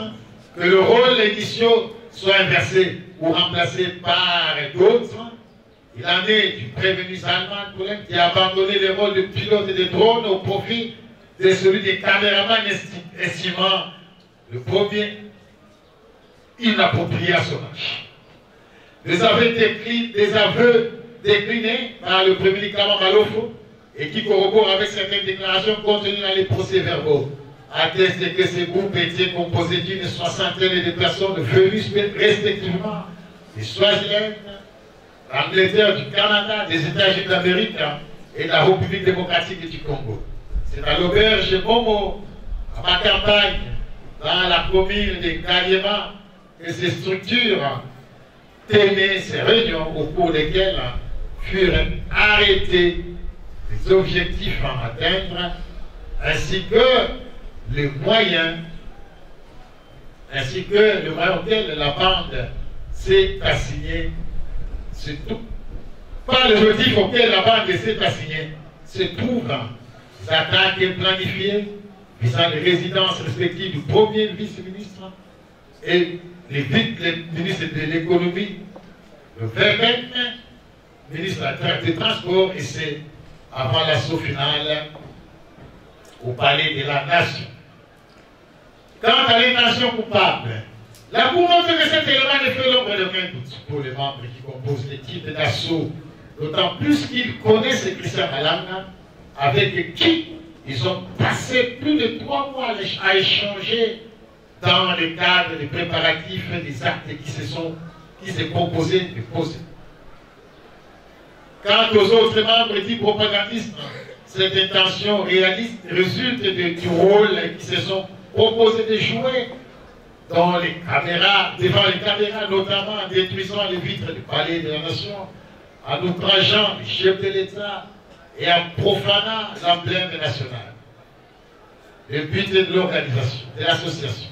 que le rôle initial soit inversé ou remplacé par d'autres, il en est du prévenu Salman Poulin qui a abandonné le rôle de pilote de drone au profit de celui des caméramans, estimant le premier inapproprié à son âge. Des aveux déclinés par le premier ministre Malofo et qui corroborent avec certaines déclarations contenues dans les procès-verbaux attestent que ces groupes étaient composés d'une soixantaine de personnes venues respectivement du Swaziland, l'Angleterre, du Canada, des États-Unis d'Amérique et de la République démocratique du Congo. C'est à l'auberge Momo, à ma campagne, dans la commune de Kaliema, que ces structures tenaient ces réunions au cours desquelles furent arrêtés les objectifs à atteindre, ainsi que le moyen auquel la bande s'est assignée. C'est tout. Par l'objectif auquel la bande s'est assignée se trouvent les attaques planifiées visant les résidences respectives du premier vice-ministre et les ministres de l'économie, le Verben, ministre des Transports, et c'est avant l'assaut final au palais de la nation. Quant à l'intention coupable, la Cour montre que cet élément ne fait l'ombre d'aucun doute pour les membres qui composent l'équipe d'assaut, d'autant plus qu'ils connaissent Christian Malanga, avec qui ils ont passé plus de 3 mois à échanger dans le cadre des préparatifs des actes qui se composaient de poser. Quant aux autres membres dits propagandistes, cette intention réaliste résulte du rôle qui se sont proposés de jouer devant les caméras, notamment en détruisant les vitres du palais de la nation, en outrageant les chefs de l'État et en profanant l'emblème national. Le but de l'organisation, de l'association.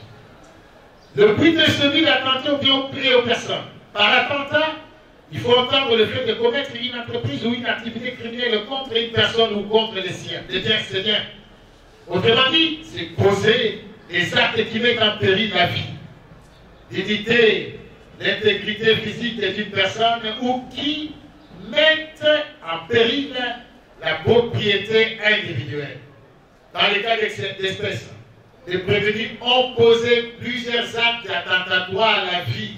Le but est celui d'attenter aux biens privés aux personnes. Par attentat, il faut entendre le fait de commettre une entreprise ou une activité criminelle contre une personne ou contre les siens. C'est bien. Autrement dit, c'est poser des actes qui mettent en péril la vie, dignité, l'intégrité physique d'une personne ou qui mettent en péril la propriété individuelle. Dans les cas d'espèce, les prévenus ont posé plusieurs actes attentatoires à la vie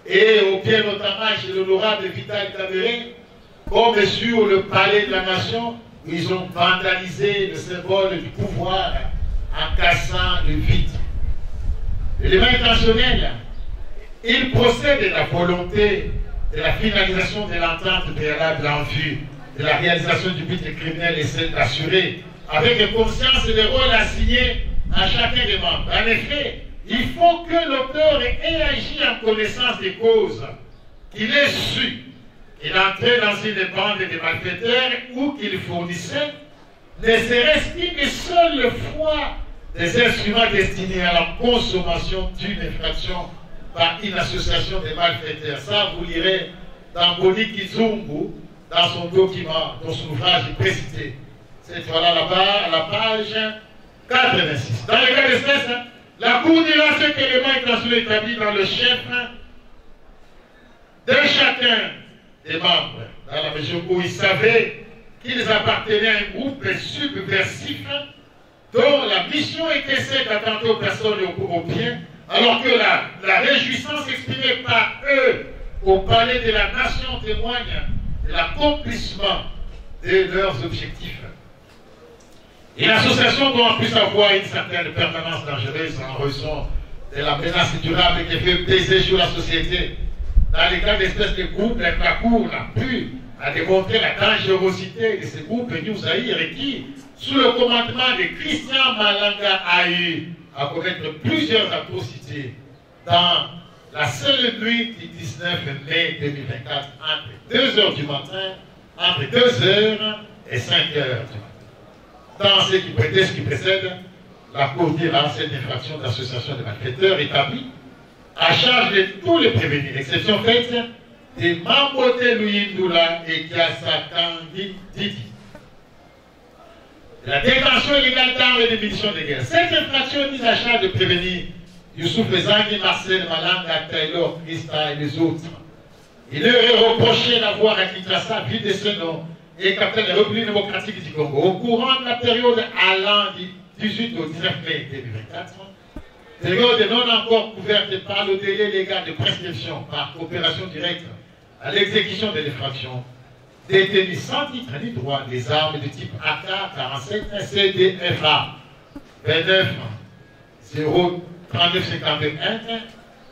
et au bien notamment chez l'honorable Vital Kamerhe, comme sur le palais de la nation, où ils ont vandalisé le symbole du pouvoir en cassant le vide. L'élément intentionnel, il procède de la volonté de la finalisation de l'entente préalable en vue de la réalisation du but criminel et celle d'assurer avec conscience les rôles assignés à chacun des membres. En effet, il faut que l'auteur ait agi en connaissance des causes, qu'il ait su qu'il entrait dans une bande de malfaiteurs ou qu'il fournissait, ne serait-ce qu'une seule fois, des instruments destinés à la consommation d'une infraction par une association de malfaiteurs. Ça, vous lirez dans Boni Kizungu, dans son document, dans son ouvrage précité. Cette fois-là, là-bas, à la page 86. Dans le cas d'espèce, la Cour dira cet élément intentionnel établi dans le chef de chacun des membres, dans la mesure où ils savaient qu'ils appartenaient à un groupe subversif dont la mission était celle d'attenter aux personnes et aux biens, alors que la réjouissance exprimée par eux au palais de la nation témoigne de l'accomplissement de leurs objectifs. Et l'association doit en plus avoir une certaine permanence dangereuse en raison de la menace durable qui fait peser sur la société. Dans les cas d'espèces de groupes, la Cour n'a plus à démontrer la dangerosité de ces groupes New Zaïre et qui, sous le commandement de Christian Malanga, a eu à commettre plusieurs atrocités dans la seule nuit du 19 mai 2024 entre 2 h du matin, entre 2 h et 5 h du matin. Dans ce qui précède, la Cour dira cette infraction d'association de malfaiteurs établie à charge de tous les prévenus, exception faite de Mambote Louindoula et Kiasa Kandi Didi. La détention illégale d'armes et de munitions de guerre. Cette infraction mise à charge de prévenir Youssouf Ezangi, Marcel Malanga, Taylor, Christa et les autres. Il leur est reproché d'avoir à Kinshasa vidé ce nom et capté la République démocratique du Congo au courant de la période allant du 18 au 19 mai 2024, période non encore couverte par le délai légal de prescription par coopération directe à l'exécution de l'infraction, détenus sans titre ni droit des armes de type AK-47 CDFA 29 0 3951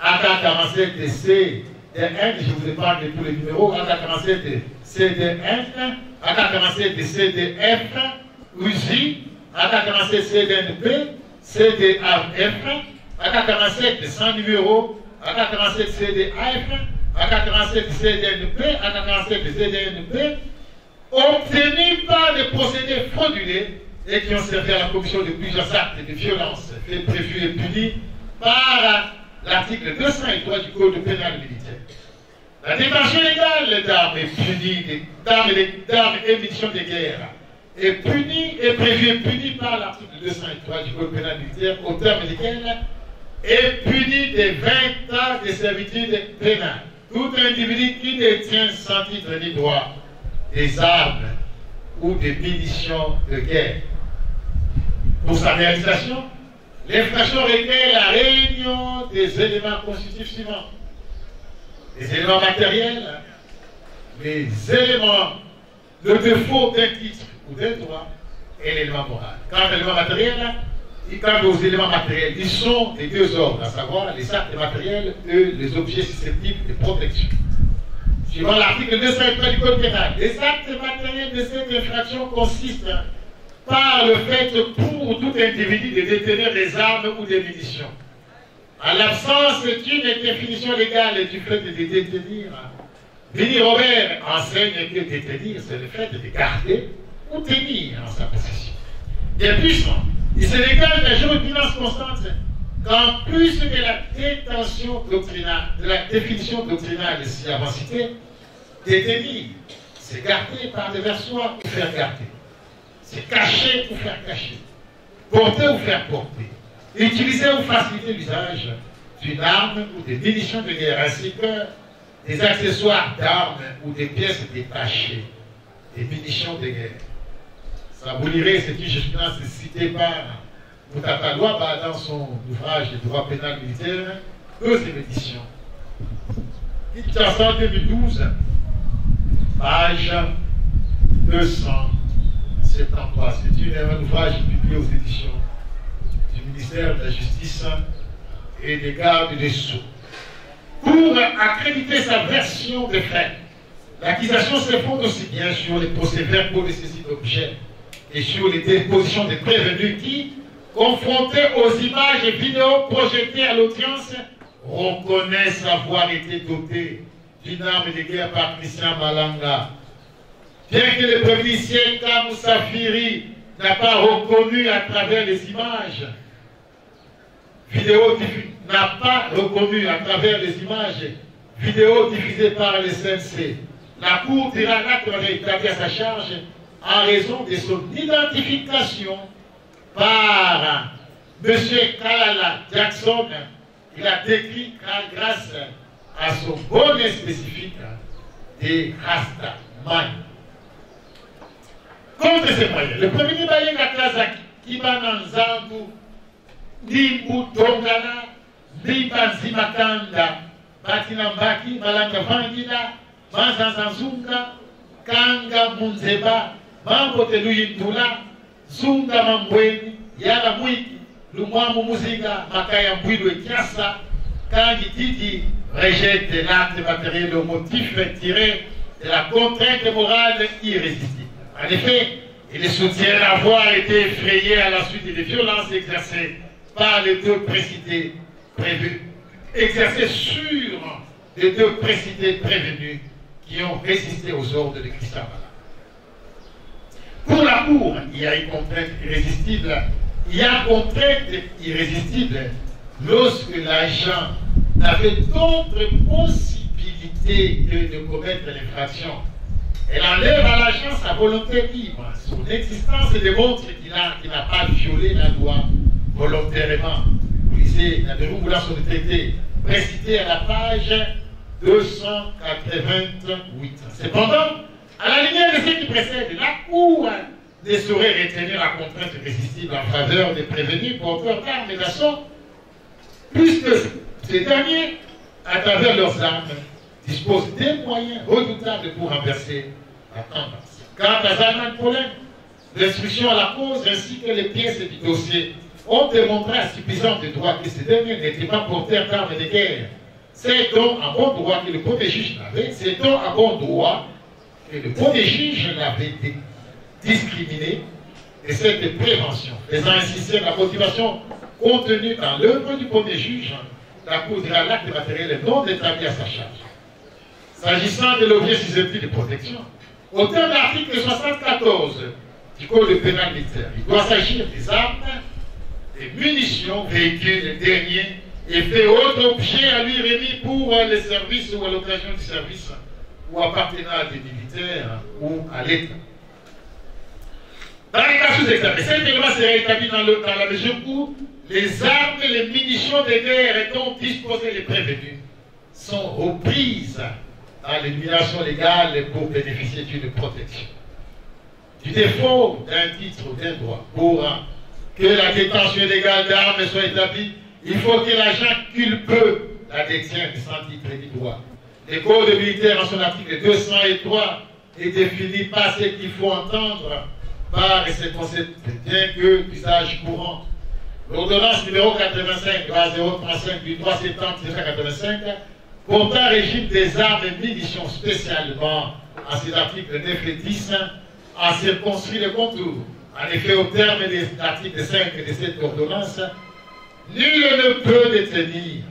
AK-47 CDN, je vous épargne de tous les numéros, AK-47 CDN, AK-47 CDF, UZI, AK-47 CDNP, CDAF, AK-47 sans numéro, AK-47 CDAF, AK-47 CDNP, AK-47 CDNP, obtenus par des procédés frauduleux et qui ont servi à la commission de plusieurs actes de violence faits, prévus et punis par l'article 203 du Code pénal militaire. La détention légale d'armes est punie, d'armes et munitions de guerre est punie et prévue et punie par l'article 203 du Code pénal militaire, au terme duquel est punie de 20 ans de servitude pénale tout individu qui détient sans titre ni droit des armes ou des munitions de guerre. Pour sa réalisation, l'infraction requiert la réunion des éléments constitutifs suivants. Les éléments matériels, les éléments, le défaut d'un titre ou d'un droit et l'élément moral. Quant à l'élément matériel, quant aux éléments matériels, ils sont des deux ordres, à savoir les actes matériels et les objets susceptibles de protection. Suivant l'article 203 du Code pénal, les actes matériels de cette infraction consistent par le fait pour tout individu de détenir des armes ou des munitions. À l'absence d'une définition légale du fait de détenir, Vinnie Robert enseigne que détenir, c'est le fait de garder ou tenir en sa possession. Et puissant, il se dégage de la jurisprudence constante qu'en plus de la détention doctrinale, de la définition doctrinale si avant citée, détenir, c'est garder par devers soi ou faire garder. C'est cacher ou faire cacher. Porter ou faire porter. Utiliser ou faciliter l'usage d'une arme ou des munitions de guerre, ainsi que des accessoires d'armes ou des pièces détachées, des munitions de guerre. Ça vous lirez, c'est une jurisprudence citée par Moutata Louaba dans son ouvrage de droit pénal militaire, 2e édition. Kinshasa 2012, page 273. C'est un ouvrage publié aux éditions du ministère de la Justice et des gardes des Sceaux. Pour accréditer sa version des faits, l'accusation se fonde aussi bien sur les procès-verbaux de saisie d'objets et sur les dépositions des prévenus qui, confrontés aux images et vidéos projetées à l'audience, reconnaissent avoir été dotés d'une arme de guerre par Christian Malanga. Bien que le prévenu Sienka Moussafiri n'a pas reconnu à travers les images, vidéo diffusées par les CNC, la Cour dira l'acte établi à sa charge en raison de son identification par M. Kalala Jackson. Il a décrit grâce à son bonnet spécifique des Rastaman. Contre ces moyens, le premier Bayenga Kazaki, Kibana Nzangu, Nimbu Tongana, Nibanzi Makanda, Batina Mbaki, Malanga Vangila, Manzanzanzunga, Kanga Munzeba, Mambo Teluyindula, Zunga Mambweni, Yala Mwiki, Lumwamu Muzinga, Makaya Mbouidou et Kiasa, Kangi Didi rejette l'acte matériel au motif tiré de la contrainte morale irrésistible. En effet, il soutient avoir été effrayé à la suite des violences exercées par les deux précités prévus, exercées sur les deux précités prévenus qui ont résisté aux ordres de Christian Malan. Pour la Cour, il y a une contrainte irrésistible. Il y a contrainte irrésistible lorsque l'agent n'avait d'autre possibilité que de commettre l'infraction. Elle enlève à l'agent sa volonté libre. Son existence démontre qu'il n'a pas violé la loi volontairement. Vous lisez Naberou sur le traité, précité à la page 288. Cependant, à la lumière de ce qui précède, la Cour ne saurait retenir la contrainte irrésistible en faveur des prévenus porteurs d'armes et d'assaut, puisque ces derniers, à travers leurs armes, disposent des moyens redoutables pour renverser la tendance. Quant à Zalman Pollen, l'instruction à la cause ainsi que les pièces du dossier ont démontré à suffisance de droit que ces derniers n'étaient pas porteurs d'armes de guerre. C'est donc à bon droit que le premier juge l'avait, c'est donc à bon droit que le premier juge l'avait discriminé et cette prévention, faisant insister la motivation contenue dans l'œuvre du premier juge, la Cour dira l'acte matériel non établi à sa charge. S'agissant de l'objet susceptible de protection, au terme de l'article 74 du Code pénal militaire, il doit s'agir des armes, des munitions, véhicules derniers et fait autre objet à lui remis pour les services ou à l'occasion du service ou appartenant à des militaires ou à l'État. Dans les cas sous-examinés, cet élément serait établi dans la mesure où les armes et les munitions de guerre dont disposaient les prévenus sont reprises à l'élimination légale pour bénéficier d'une protection. Du défaut d'un titre ou d'un droit pour que la détention légale d'armes soit établie, il faut que l'agent culpeux la détienne sans titre et droit. Le Code militaire en son article 203 est défini par ce qu'il faut entendre par ce concept, bien que d'usage courant. L'ordonnance numéro 85-035 du 3 septembre 1985 portant régime des armes et munitions spécialement en ces articles 9 et 10 a circonscrit le contour. En effet, au terme des articles 5 de cette ordonnance, nul ne peut détenir,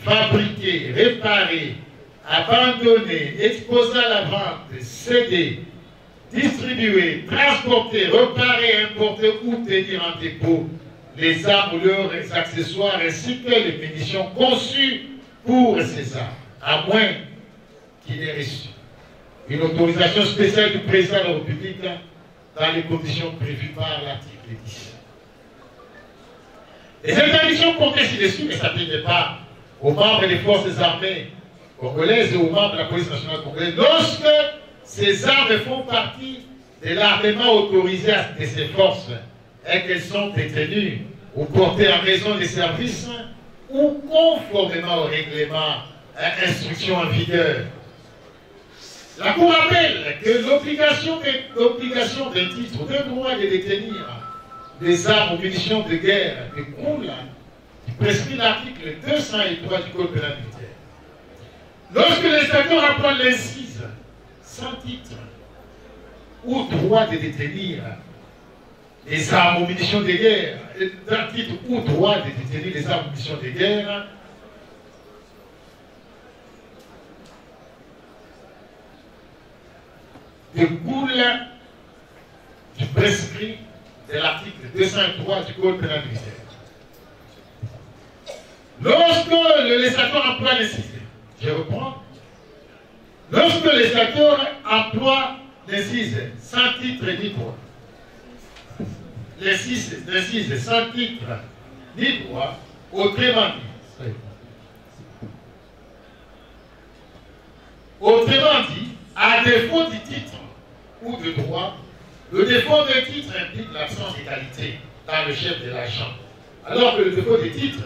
fabriquer, réparer, abandonner, exposer à la vente, céder, distribuer, transporter, réparer, importer ou tenir en dépôt les armes ou leurs accessoires ainsi que les munitions conçues pour ces armes, à moins qu'il ait reçu une autorisation spéciale du président de la République dans les conditions prévues par l'article 10. Les interdictions comptées ci-dessus ne s'appliquent pas aux membres des forces armées congolaises et aux membres de la police nationale congolaise lorsque ces armes font partie de l'armement autorisé de ces forces et qu'elles sont détenues ou portées en raison des services ou conformément au règlement et instructions en vigueur. La Cour rappelle que l'obligation d'un titre ou d'un droit de détenir des armes ou munitions de guerre découle du prescrit l'article 203 du Code pénal militaire. Lorsque les statuts emploient l'incise sans titre ou droit de détenir les armes ou munitions de guerre, d'un titre ou droit de détenir les armes ou munitions de guerre, découle du prescrit de l'article 203 du Code pénal militaire. Lorsque le législateur emploie l'incise, je reprends, lorsque le législateur emploie l'incise sans titre ni droit, l'incise sans titre ni droit, autrement dit, à défaut du titre ou de droit, le défaut de titre implique l'absence d'égalité dans le chef de l'agent, alors que le défaut des titres,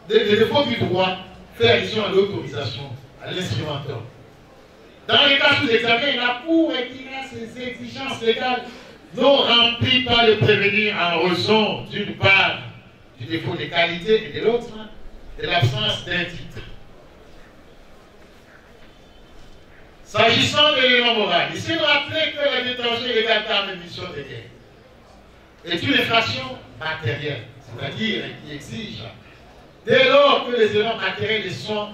le défaut du droit fait allusion à l'autorisation, à l'instrumental. Dans les cas sous examen, la Cour retira ses exigences légales non remplies par le prévenu en raison, d'une part, du défaut de qualité et de l'autre, de l'absence d'un titre. S'agissant de l'élément moral, il s'est rappelé que la détention illégale d'armes et munitions de guerre est une infraction matérielle, c'est-à-dire qui exige, dès lors que les éléments matériels soient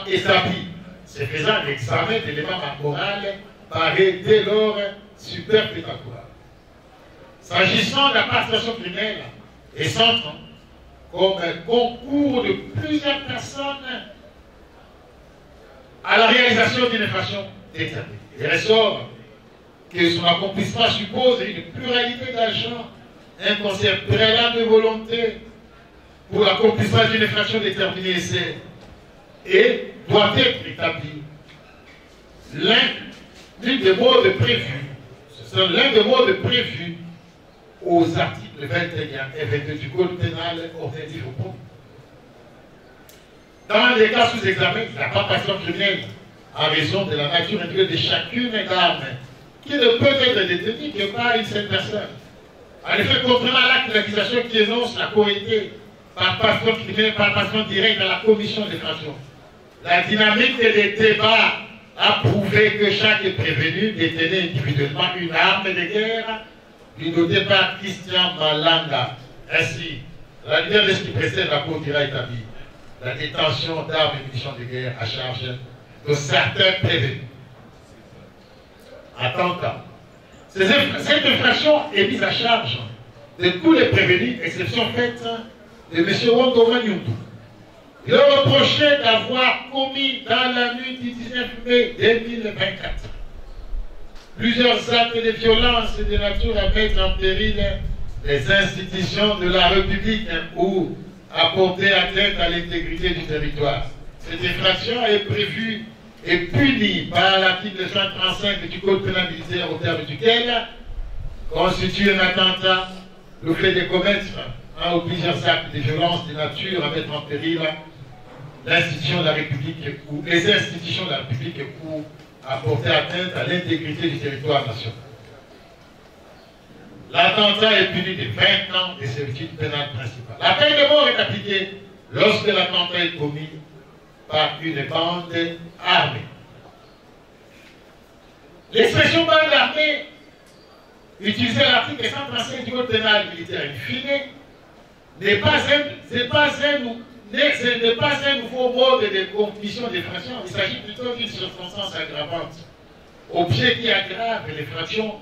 établis, c'est faisant l'examen d'éléments moraux paraît dès lors superfétatoire. S'agissant de la participation criminelle, et s'entend comme un concours de plusieurs personnes à la réalisation d'une infraction déterminée. Il ressort que son accomplissement suppose une pluralité d'agents, un concert préalable de volonté pour l'accomplissement d'une infraction déterminée et doit être établi l'un des modes prévus, c'est l'un des modes prévus aux articles 21 et 22 du Code pénal ordinaire au point. Dans les cas sous examen, la participation criminelle en raison de la nature individuelle de chacune d'armes qui ne peut être détenue que par une seule personne. En effet, contrairement à l'acte d'accusation qui énonce la cohérité par participation criminelle, par participation directe à la commission des infractions, la dynamique des débats a prouvé que chaque prévenu détenait individuellement une arme de guerre lui dotée par Christian Malanga. Ainsi, la lumière de ce qui précède la Cour dira établie la détention d'armes et munitions de guerre à charge de certains prévenus. En tant que cette infraction est mise à charge de tous les prévenus, exception faite de M. Wondo Manyundu. Il est reproché d'avoir commis dans la nuit du 19 mai 2024 plusieurs actes de violence de nature à mettre en péril les institutions de la République ou à porter atteinte à l'intégrité du territoire. Cette infraction est prévue et punie par l'article 135 du Code pénal militaire au terme duquel constitue un attentat le fait de commettre un ou plusieurs actes de violence de nature à mettre en péril l'institution de la République ou les institutions de la République ou à porter atteinte à l'intégrité du territoire national. L'attentat est puni de 20 ans de servitude pénale principale. La peine de mort est appliquée lorsque l'attentat est commis par une bande armée. L'expression bande armée, utilisée à l'article 135 du Code pénal militaire in fine, n'est pas un nouveau mode de commission d'infraction. Il s'agit plutôt d'une circonstance aggravante, objet qui aggrave l'infraction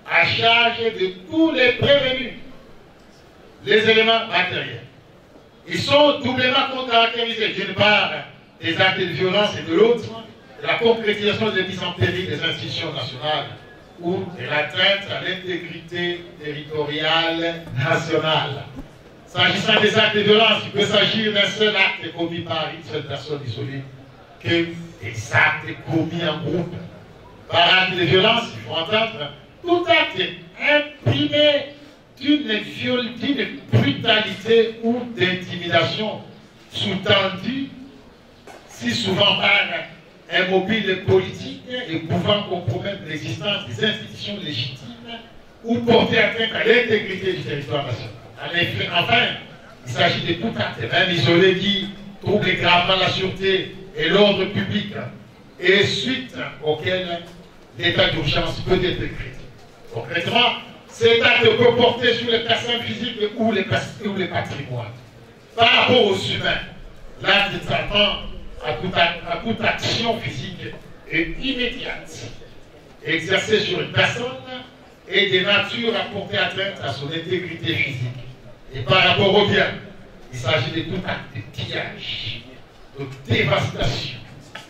à charge de tous les prévenus. Les éléments matériels. Ils sont doublement caractérisés, d'une part, des actes de violence et de l'autre, la concrétisation de mise en péril des institutions nationales ou de l'atteinte à l'intégrité territoriale nationale. S'agissant des actes de violence, il peut s'agir d'un seul acte commis par une seule personne isolée que des actes commis en groupe. Par acte de violence, il faut entendre tout acte imprimé d'une brutalité ou d'intimidation sous-tendue, si souvent par un mobile politique et pouvant compromettre l'existence des institutions légitimes ou porter atteinte à l'intégrité du territoire national. En effet, enfin, il s'agit de tout acte, même isolé, qui trouble gravement la sûreté et l'ordre public, et suite auquel l'état d'urgence peut être créé. Concrètement, cet acte peut porter sur les personnes physiques ou les patrimoines. Par rapport aux humains, l'acte s'attend à toute action physique et immédiate, exercée sur une personne et de nature à porter atteinte à son intégrité physique. Et par rapport au bien, il s'agit de tout acte de pillage, de dévastation,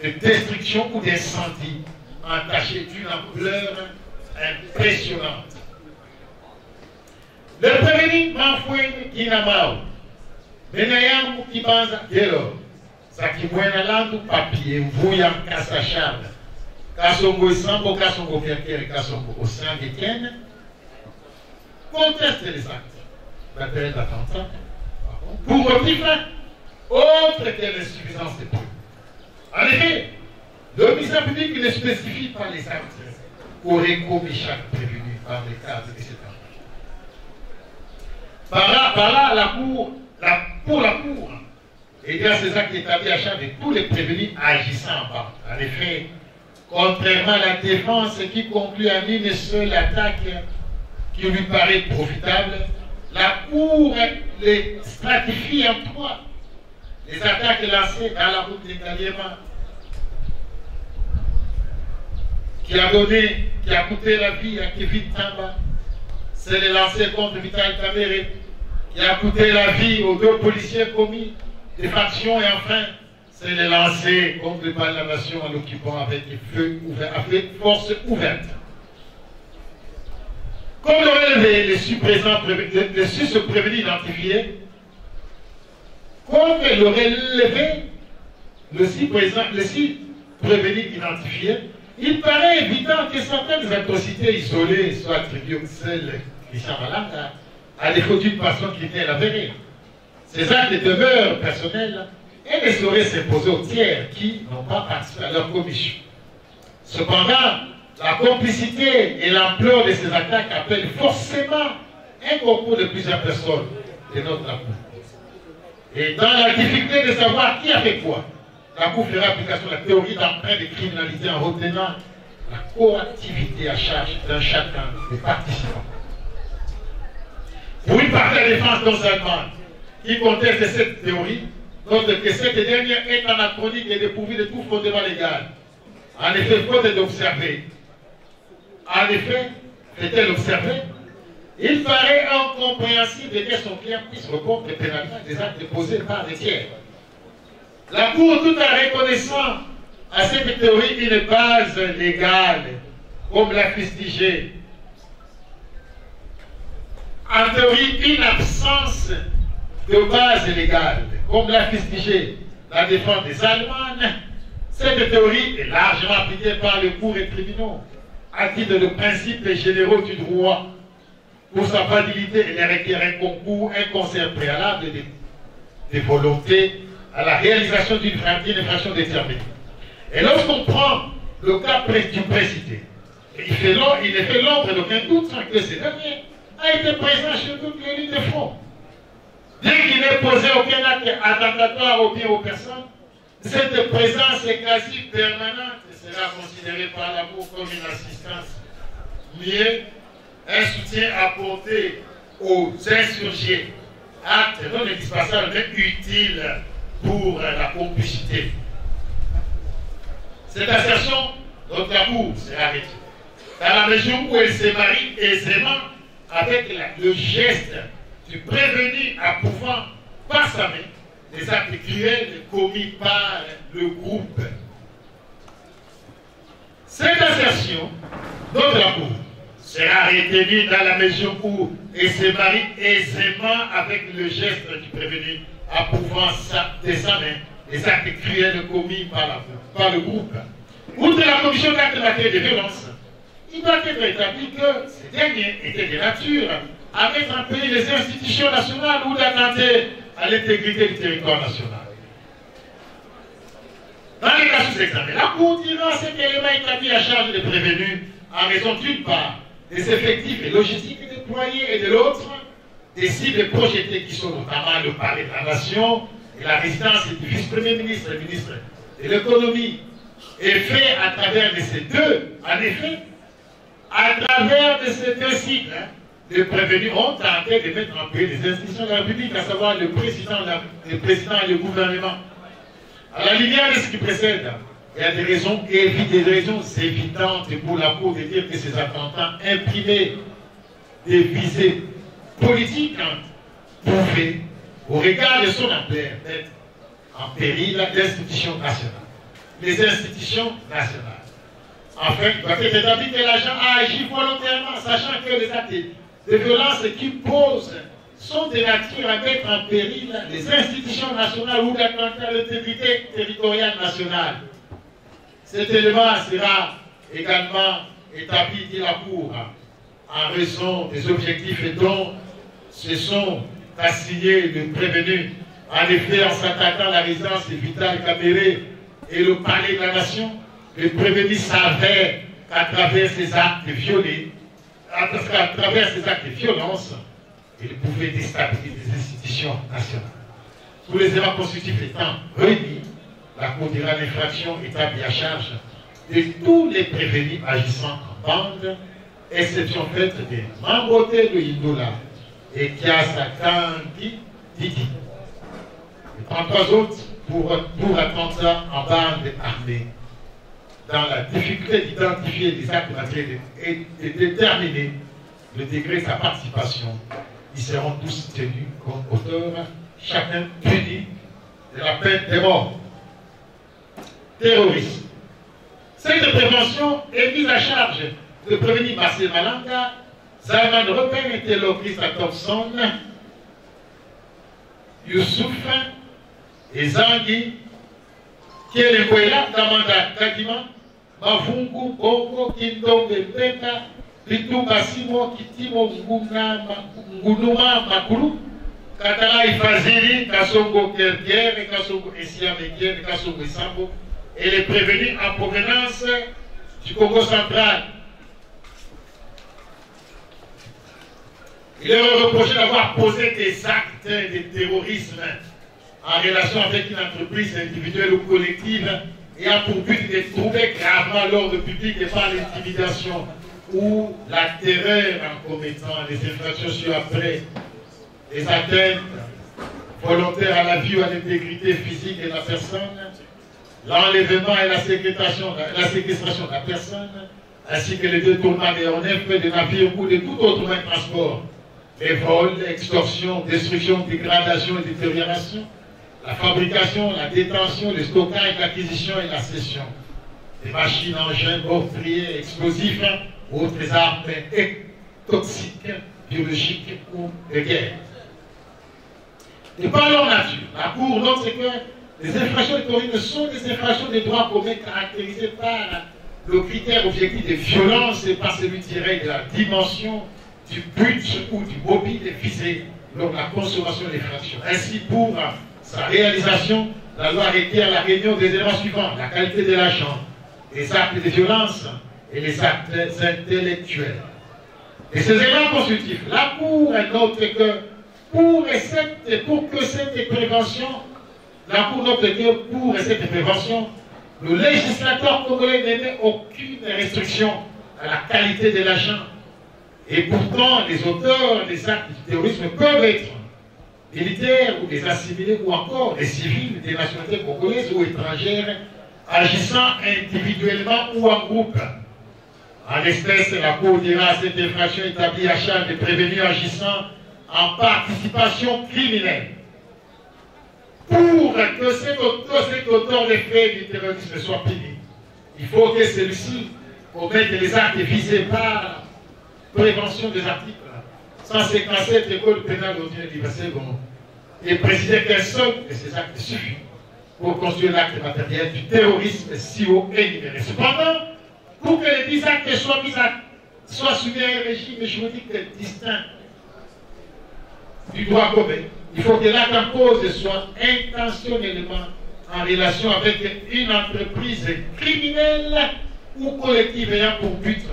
de destruction ou d'incendie entaché d'une ampleur impressionnante. Le prévenu Manfouine Kinamao, Benayangu Kibanza Gelo, Sakimwena Landu Papier, Mvouyan Kassachab, Kassongo Isambo, Kassongo Kerker, Kassongo Osan Etienne, conteste les actes d'intérêt d'attentat pour motif autre que l'insuffisance des preuves. En effet, Le ministère public ne spécifie pas les actes qu'aurait commis chaque prévenu par les cadres, etc. Par là, pour la Cour, et bien ces actes établis à charge de tous les prévenus agissant en bas. En effet, contrairement à la défense qui conclut à une seule attaque qui lui paraît profitable, la Cour les stratifie en trois. Les attaques lancées dans la route de Kaliema, qui a coûté la vie à Kevin Tamba, c'est les lancés contre Vital Kamere, qui a coûté la vie aux 2 policiers commis des factions, et enfin, c'est les lancés contre la nation en l'occupant avec force ouverte. Comme l'aurait relevé les sus prévenus identifiés, comme l'aurait relevé le 6 prévenus identifiés, il paraît évident que certaines atrocités isolées soient attribuées au seul Christian Malanga, à défaut d'une personne qui vient l'avérée. Ces actes demeurent personnels et ne sauraient s'imposer aux tiers qui n'ont pas participé à leur commission. Cependant, la complicité et l'ampleur de ces attaques appellent forcément un concours de plusieurs personnes de notre Cour. Et dans la difficulté de savoir qui a fait quoi, la Cour fera application de la théorie d'emprunt de criminalité en retenant la coactivité à charge d'un chacun des participants. Pour une partie de la défense non seulement qui conteste cette théorie, note que cette dernière est anachronique et dépourvue de tout fondement légal. En effet, faut-elle observer. En effet, fait-elle observer, il paraît incompréhensible que son client puisse répondre pénalement des actes posés par des tiers. La Cour, tout en reconnaissant à cette théorie une base légale, comme l'a fustigé, en théorie, une absence de base légale, comme l'a fustigé la défense des Allemands, cette théorie est largement appliquée par les cours et tribunaux, à titre de principes généraux du droit. Pour sa validité, elle requiert un concours, un concert préalable des volontés à la réalisation d'une infraction déterminée. Et lorsqu'on prend le cas du précité, il ne fait l'ombre d'aucun doute que ce dernier a été présent sur toutes les lignes de front. Bien qu'il n'ait posé aucun acte attentatoire aux biens aux personnes, cette présence est quasi permanente et sera considérée par la Cour comme une assistance liée, un soutien apporté aux insurgés, acte non indispensable mais utile pour la complicité. Cette assertion, notre Cour sera arrêtée, dans la mesure où elle se marie aisément avec le geste du prévenu approuvant par sa main les actes cruels commis par le groupe. Cette assertion, notre Cour, sera retenue dans la mesure où elle se marie aisément avec le geste du prévenu approuvant de sa main les actes cruels commis par le groupe. Outre la commission d'actes matériels de violence, il doit être établi que ces derniers étaient de nature à mettre en péril les institutions nationales ou d'attenter à l'intégrité du territoire national. Dans les cas sous-examinés, la Cour dira cet élément établi à charge des prévenus en raison d'une part des effectifs et logistiques déployés et de l'autre des cibles projetées qui sont notamment le palais de la nation et la résidence du vice-premier ministre et ministre de l'économie, est fait à travers de ces deux, en effet, à travers de ces deux cibles, les prévenus ont tenté de mettre en place les institutions de la République, à savoir le président et le gouvernement. À la lumière de ce qui précède, il y a des raisons évidentes pour la Cour de dire que ces attentats imprimaient des visées politiques pouvaient, au regard de son ampleur, mettre en péril l'institution nationale. Les institutions nationales. Enfin, il doit être établi que l'agent a agi volontairement, sachant que les actes de violence qu'il pose sont de nature à mettre en péril les institutions nationales ou d'attenter à l'intégrité territoriale nationale. Cet élément sera également établi, dit la Cour, en raison des objectifs dont se sont assignés les prévenus. En effet, en s'attaquant à la résidence de Vital Kamere et le palais de la nation, le prévenu savait qu'à travers ces actes violés, à travers ces actes de violence, il pouvait déstabiliser les institutions nationales. Tous les éléments constitutifs étant réunis, la Cour dira l'infraction établie à charge de tous les prévenus agissant en bande, exception faite des Mambote de Indola et Kiasa Kangi Didi. Les 33 autres pour attentats en bande armée. Dans la difficulté d'identifier les actes matériels et de déterminer le degré de sa participation, ils seront tous tenus comme auteurs, chacun puni de la peine de mort. Terrorisme. Cette prévention est mise à charge de prévenir Marcel Malanga, Zalman Robin et Taylor Christa Thompson, Youssouf et Zangui, Kielemboela, Damanda Kadima, Mavungu, Bongo, Kindombe Pemba, Pitu Basimo, Kitimo Ngunuma Makulu, Katala Ifaziri, Kasongo Kerdier, Kasongo Essia Mekier, Kasongo Isambo, et les prévenus en provenance du Congo central. Il leur est reproché d'avoir posé des actes de terrorisme en relation avec une entreprise individuelle ou collective ayant pour but de troubler gravement l'ordre public et par l'intimidation ou la terreur en commettant des infractions sur après les atteintes volontaires à la vie ou à l'intégrité physique de la personne, l'enlèvement et la séquestration de la personne, ainsi que le détournement des honnêtes de navires ou de tout autre moyen de transport, les vols, l'extorsion, destruction, dégradation et détérioration, la fabrication, la détention, le stockage, l'acquisition et la cession des machines, engins, meurtriers, explosifs, ou autres armes toxiques, biologiques ou de guerre. De par leur nature, la Cour note que les infractions de terrorisme sont des infractions de droit commun caractérisées par le critère objectif de violence et par celui tiré de la dimension du but ou du mobile visé lors de la consommation de l'infraction. Ainsi, pour sa réalisation, la loi requiert la réunion des éléments suivants: la qualité de l'agent, les actes de violence et les actes intellectuels. Et ces éléments constitutifs, la Cour note que pour que cette prévention, la Cour note que pour cette prévention, le législateur congolais n'émet aucune restriction à la qualité de l'agent. Et pourtant, les auteurs des actes du terrorisme peuvent être militaires ou des assimilés ou encore des civils des nationalités congolaises ou étrangères agissant individuellement ou en groupe. En l'espèce, la Cour dira cette infraction établie à charge des prévenus agissant en participation criminelle. Pour que cet auteur des faits du terrorisme soit puni, il faut que celui-ci commette les actes visés par prévention des articles 157 du Code pénal ordinaire universel et préciser qu'un seul de ces actes suffit pour construire l'acte matériel du terrorisme si haut énuméré. Cependant, pour que les 10 actes soient soumis à un régime juridique distinct du droit commun, il faut que l'acte en cause soit intentionnellement en relation avec une entreprise criminelle ou collective ayant pour but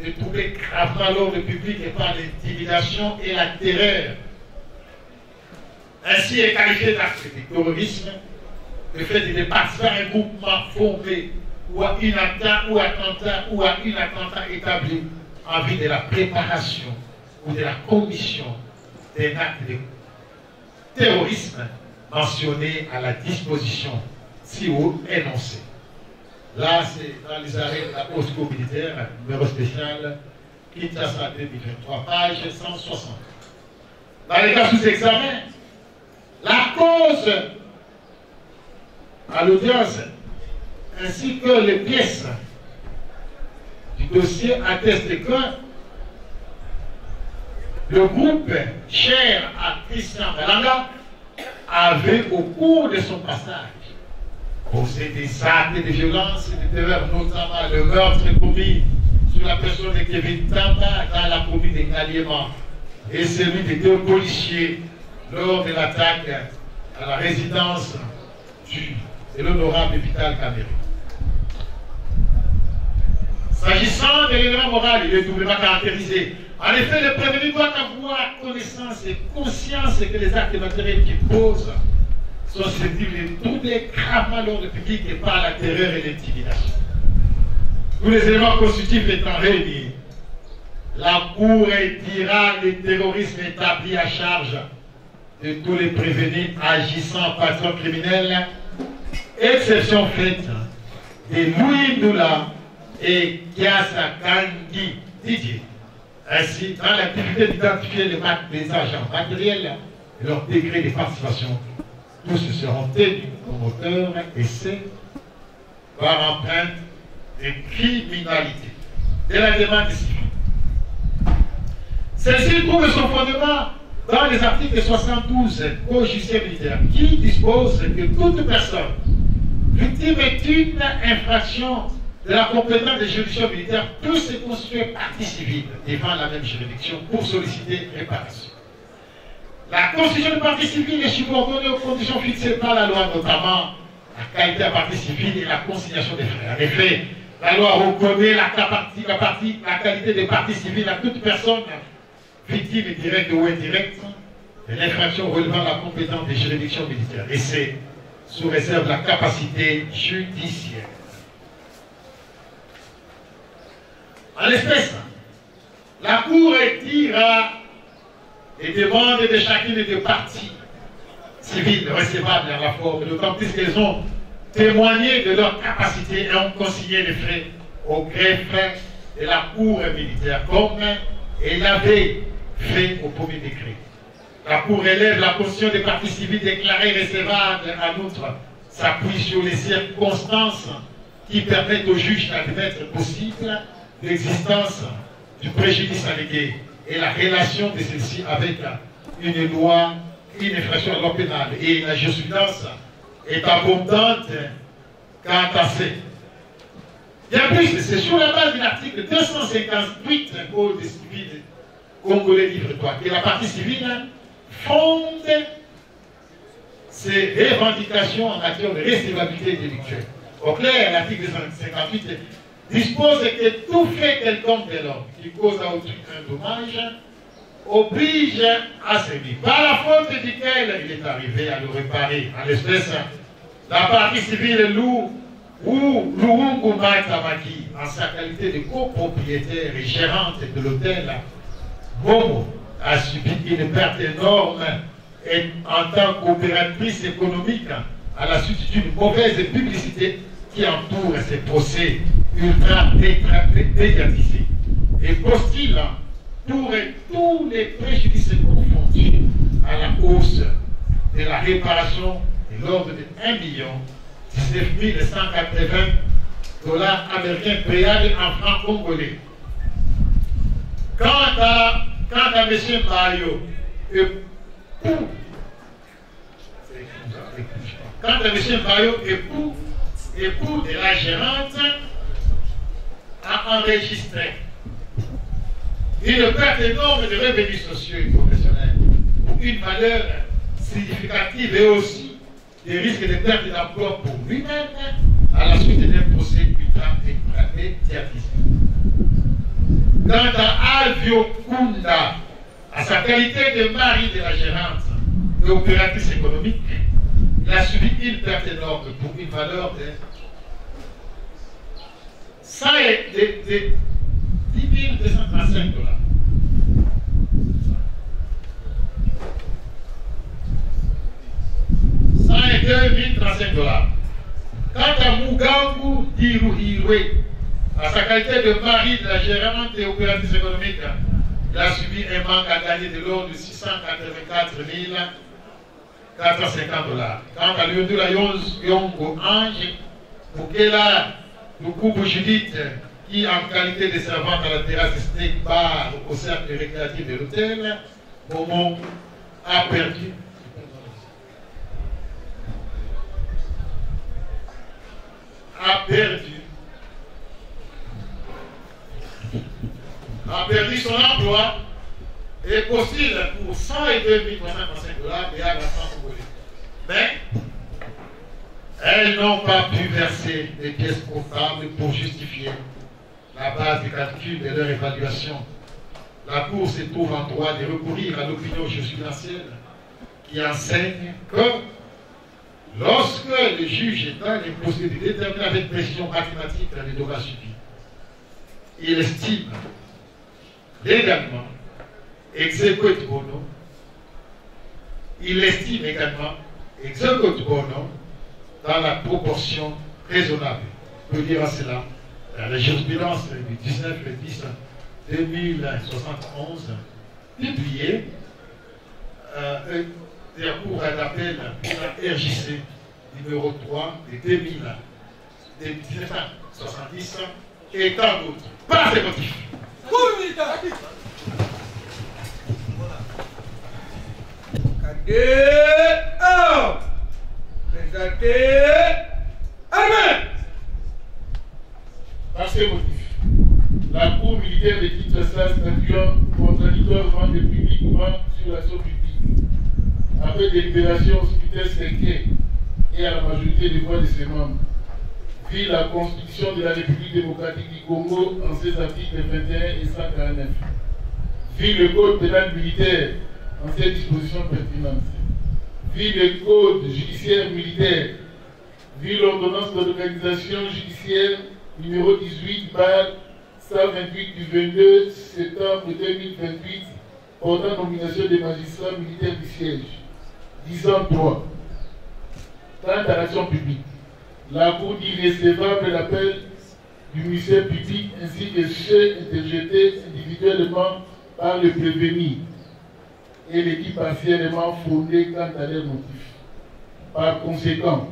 de troubler gravement l'ordre public et par l'intimidation et la terreur. Ainsi est qualifié d'acte de terrorisme le fait de participer à un groupement formé ou à une attentat établi en vue de la préparation ou de la commission d'un acte de terrorisme mentionné à la disposition si haut énoncée. Là, c'est dans les arrêts de la Haute-Cour militaire, numéro spécial, Kinshasa 2023, page 160. Dans les cas sous examen, la cause à l'audience ainsi que les pièces du dossier attestent que le groupe cher à Christian Malanga avait, au cours de son passage, posé des actes de violence et de terreur, notamment le meurtre commis sur la personne de Kevin Tamba dans la commune de Ngaliema et celui des 2 policiers lors de l'attaque à la résidence de l'honorable Vital Kamere. S'agissant de l'élément moral, il est doublement caractérisé. En effet, le prévenu doit avoir connaissance et conscience que les actes matériels qu'il pose sont susceptibles de troubler gravement l'ordre public et par la terreur et l'intimidation. Tous les éléments constitutifs étant réunis, la Cour dira le terrorisme établi à charge de tous les prévenus agissant en patron criminel, exception faite de Louis Ndoula et Kiasa Kangi Didier. Ainsi, dans l'activité d'identifier les agents matériels et leur degré de participation, tous seront tenus comme auteurs et c'est par empreinte de criminalité de la demande civile. Celle-ci trouve son fondement dans les articles 72 du Code judiciaire militaire qui dispose que toute personne victime d'une infraction de la compétence des juridictions militaires peut se constituer partie civile devant la même juridiction pour solliciter réparation. La constitution de partie civile est subordonnée aux conditions fixées par la loi, notamment la qualité de partie civile et la consignation des frais. En effet, la loi reconnaît la qualité de partie civile à toute personne victime directe ou indirecte de l'infraction relevant la compétence des juridictions militaires. Et c'est sous réserve de la capacité judiciaire. En l'espèce, la Cour retira les demandes de chacune des parties civiles recevables en la forme, d'autant plus qu'elles ont témoigné de leur capacité et ont consigné les frais au greffe de la Cour militaire, comme elle l'avait fait au premier décret. La Cour élève la position des parties civiles déclarées recevables, en outre, s'appuie sur les circonstances qui permettent au juge d'admettre possible l'existence du préjudice allégué et la relation de celle-ci avec une loi, une infraction à la loi pénale. Et la jurisprudence est abondante quant à ce. Bien plus, c'est sur la base de l'article 258 du Code civil congolais livre 3 que la partie civile fonde ses revendications en matière de recevabilité délictuelle. Au clair, l'article 258 dispose que tout fait quelconque de l'homme qui cause à autrui un dommage oblige à celui, par la faute duquel il est arrivé à le réparer. En l'espèce, la partie civile Luungu Matamaki, en sa qualité de copropriétaire et gérante de l'hôtel Momo, a subi une perte énorme et en tant qu'opératrice économique à la suite d'une mauvaise publicité qui entoure ces procès ultra médiatisés et postule pour tous les préjudices confondus à la hausse de la réparation de l'ordre de 1 180 dollars américains payables en francs congolais. Quant à M. Mario, époux de la gérante, a enregistré une perte énorme de revenus sociaux et professionnels pour une valeur significative et aussi des risques de perte d'emploi pour lui-même à la suite d'un procès ultra médiatisé. Quant à Alvio Kunda, à sa qualité de mari de la gérante et opératrice économique, il a subi une perte énorme pour une valeur de 10 235 dollars. $102 035. Quant à Mugangu Diruhirwe, à sa qualité de mari de la gérante et opératrice économique, il a subi un manque à gagner de l'ordre de 684 450 dollars. Quant à Liondula Yongo Ange, Mukela Lukubu Judith, qui en qualité de servante à la terrasse de Snake Bar au cercle récréatif de l'hôtel, Momo a perdu son emploi et postule pour 102 335 dollars et à la France congolaise. Mais elles n'ont pas pu verser des pièces comptables pour justifier la base du calcul de leur évaluation. La Cour se trouve en droit de recourir à l'opinion jurisprudentielle qui enseigne que lorsque le juge est dans l'impossibilité de déterminer avec précision mathématique les dommages subis, il estime légalement, ex aequo bono, il estime également, ex aequo bono, dans la proportion raisonnable. On peut dire à cela, la jurisprudence du 19/10/2071, publiée, la Cour d'appel pour la RJC numéro 3 de 1970 et tant d'autres. Pas ces motifs. Par ces motifs, la Cour militaire de Kinshasa statuant contradictoirement et publiquement sur l'action publique, après délibération au scrutin secret et à la majorité des voix de ses membres, vit la Constitution de la République démocratique du Congo en ses articles 21 et 149, vit le Code pénal militaire en ses dispositions pertinentes, vit le Code judiciaire militaire, vit l'ordonnance d'organisation judiciaire numéro 18/128 du 22 septembre 2028 portant nomination des magistrats militaires du siège, disant droit. Quant à l'action publique, la Cour dit irrécevable l'appel du ministère public ainsi que ceux interjetés individuellement par le prévenu et l'équipe partiellement fondée quant à leurs motifs. Par conséquent,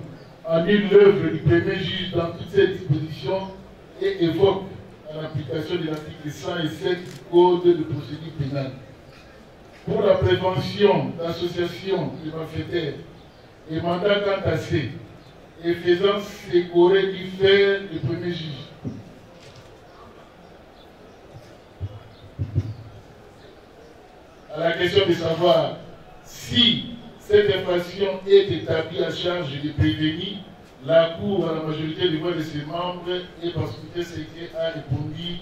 annule l'œuvre du premier juge dans toutes ces dispositions et évoque, en application de l'article 107 du Code de procédure pénale, pour la prévention d'associations de malfaiteurs et mandat quant à ces et faisant ce qu'aurait dû faire le premier juge. À la question de savoir si cette infraction est établie à charge des prévenus, la Cour, à la majorité des voix de ses membres et par scrutin secret, a répondu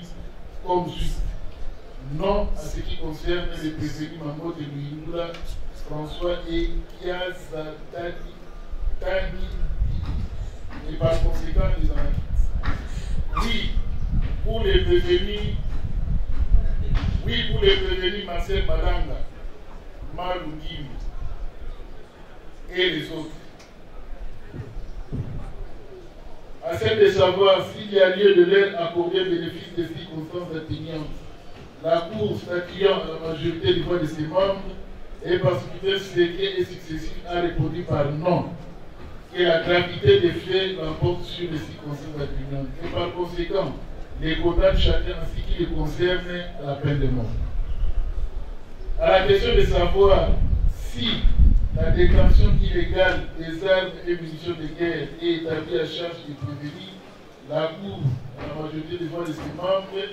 comme suit. Non à ce qui concerne les prévenus Mambo de Louinoula, François et Kiazatani, et par conséquent les anarchistes. Oui, pour les prévenus Marcel Malanga, Malungim et les autres. À celle de savoir s'il y a lieu de leur accorder bénéfice des circonstances atténuantes, la Cour statuant à la majorité des voix de ses membres et par scrutin secret et successif a répondu par non, que la gravité des faits l'emporte sur les circonstances atténuantes et par conséquent les condamne chacun en ce qui les concerne à la peine de mort. À la question de savoir si la détention illégale des armes et munitions de guerre est établie à charge des prévenus, la Cour, à la majorité des voix de ses membres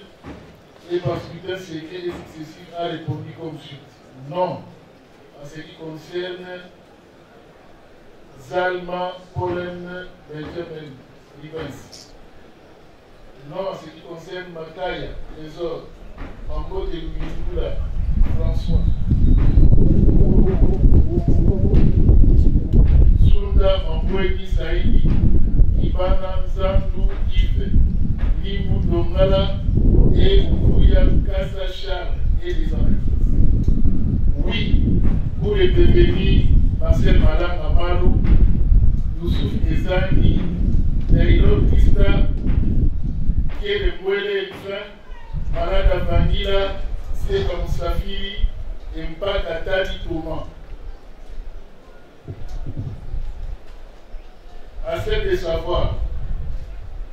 et par scrutin secret et successif, a répondu comme suit. Non, en ce qui concerne Zalma, Pollen, Benjamin, Livens. Non, en ce qui concerne Makaya, Trésor, Mambo de Louinoula, François. Sunda Mambweki Saïdi, Ibana Nzandu Yves, Nimou Dongala et Ouya Kassa Charles et les anarchistes. Oui, pour les prévenus Marcel Malang Amalou, Youssouf Ezani, Daïlo Krista, Kiele Mwele Elfin, Malada Vanilla, Seba Moussafiri et Mpaka Tadi Thomas. À celle de savoir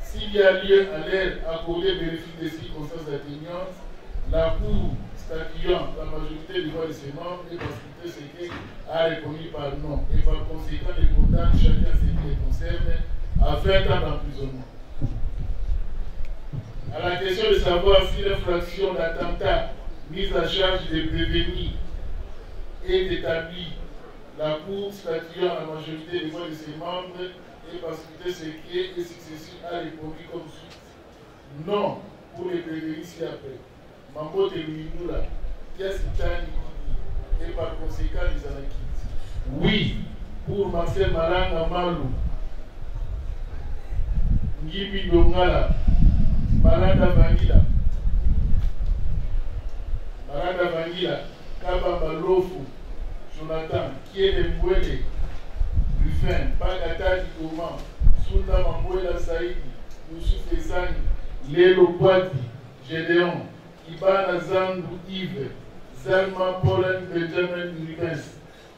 s'il y a lieu à l'aide accordée bénéfice des circonstances atténuantes, la Cour, statuant la majorité des voix de ses membres et par scrutin secret, a répondu par non et par conséquent les condamne chacun ce qui les concerne à 20 ans d'emprisonnement. À la question de savoir si l'infraction d'attentat mise à charge des prévenus est établie, la Cour, statuant la majorité des voix de ses membres et par scrutin secret et successif, a répondu comme suit. Non, pour les prévenir ici après. Mambo de Luindula, qu'est-ce que et par conséquent les anakites. Oui, pour Marcel Malanga Malou, Ngimi Dongala, Malanda Vanilla, Kaba Malofu, Jonathan, Kiele Mbwele, Ruffin, Bagata Dikoman, Sunda Mambwela Saïdi, Youssouf Ezani, Lelo Boati, Gédéon, Ibana Zandu Yves, Zalma Polen Benjamin Rubens,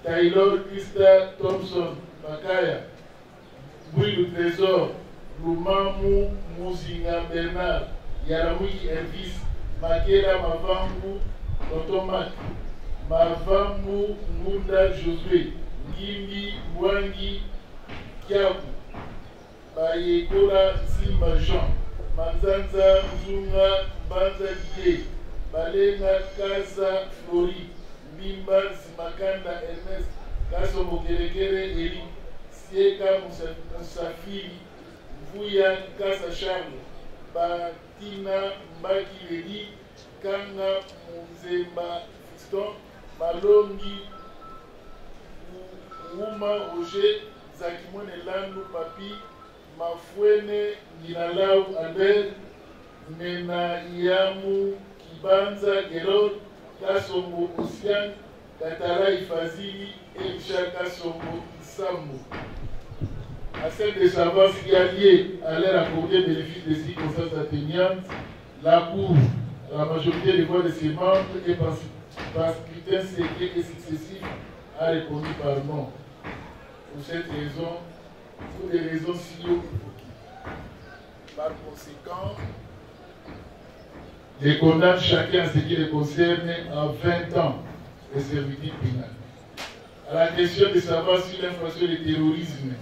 Taylor Krista Thompson, Makaya, Bouy le Trésor, Lumamu Mouzinga Bernard, Yaramouki Elvis, Makela Mavambu, Totomak, Mavambu Munda Josué, Gimbi Mwangi Kiabu, Bayekola Simba Jean, Manzanza Mzunga Banza Gué, Balenga Kaza Flori, Bimba Simakanda Ernest, Kaso Mokerekere Eri, Sieka Musafiri, Vuya Kasa Charles, Batina Mbaki Ledi, Kanga Muzemba Fiston, Malongi Uma Roger, Zakimone Landu Papi, Mafuene Ninalau Albert, Nena Yamu Kibanza Gerod, Kasongo Ocean, Katara Ifazili et Richard Kasongo Isambo. À celle de savoir ce qui est lié à l'air accordé bénéfice des circonstances atténuantes, la Cour, la majorité des voix de ses membres et par scrutin secret et successif a répondu par non. Pour cette raison, pour des raisons si haut évoquées. Par conséquent, les condamne chacun ce qui les concerne à 20 ans de servitude pénale. À la question de savoir si l'infraction de terrorisme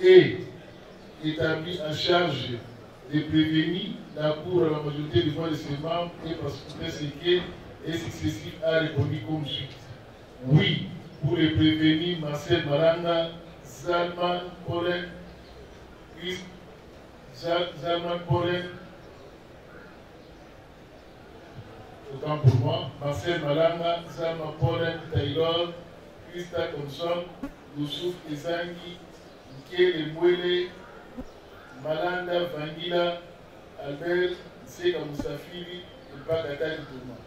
est établie en charge de prévenir, la Cour à la majorité des voix de ses membres et par scrutin secret et successif a répondu comme suit. Oui, pour les prévenir, Marcel Malanga, Zalman Polen, Zalman Polen, autant pour moi, Marcel Malanga, Zalman Polen, Taylor, Krista Thompson, Youssouf Ezangi, Nkele Mwele, Malanda Vanilla, Albert Sega Moussafiri et Bagata Dikoman.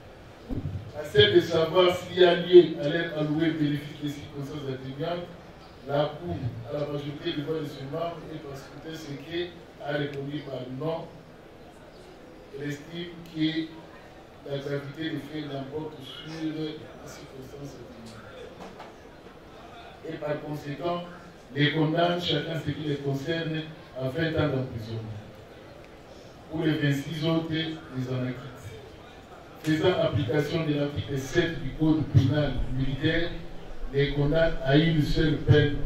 À celle de savoir s'il y a lieu à l'aide allouée bénéfice des circonstances atténuantes, la Cour, à la majorité des voix de ce membre et par scrutin secret, a répondu par non. Elle estime que la gravité des faits l'emporte sur les circonstances atténuantes. Et par conséquent, les condamne chacun ce qui les concerne à 20 ans d'emprisonnement. Pour les 26 autres, les en acquittent. Faisant application de l'article 7 du Code pénal militaire, les condamne à une seule peine,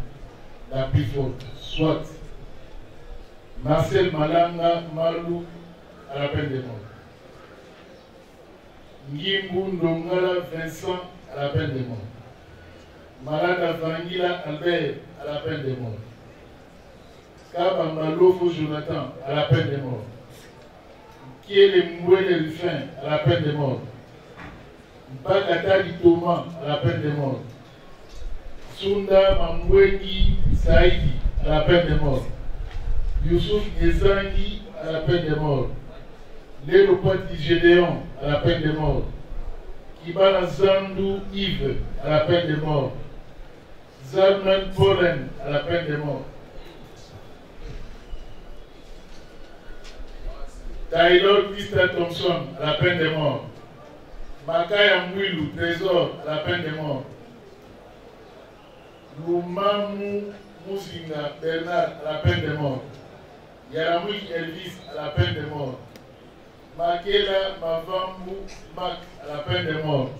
la plus forte, soit Marcel Malanga Malou à la peine de mort, Ngimbu Ndongala Vincent à la peine de mort, Malada Vanguila Albert à la peine de mort, Kaba Malofo Jonathan à la peine de mort, Kiele Mwele Ruffin à la peine de mort, Bagata Thomas à la peine de mort, Sunda Mambwengi Saïdi à la peine de mort, Youssouf Ezangi à la peine de mort, Lelo Boati Gédéon à la peine de mort, Kibana Zandu Yves à la peine de mort, Zalman Polen à la peine de mort, Taylor Krista Thompson à la peine de mort, Makaya Mwilu Trésor à la peine de mort, Lumamu Mouzinga Bernard à la peine de mort, Yaramouki Elvis à la peine de mort, Makela Mavambu Mak à la peine de mort,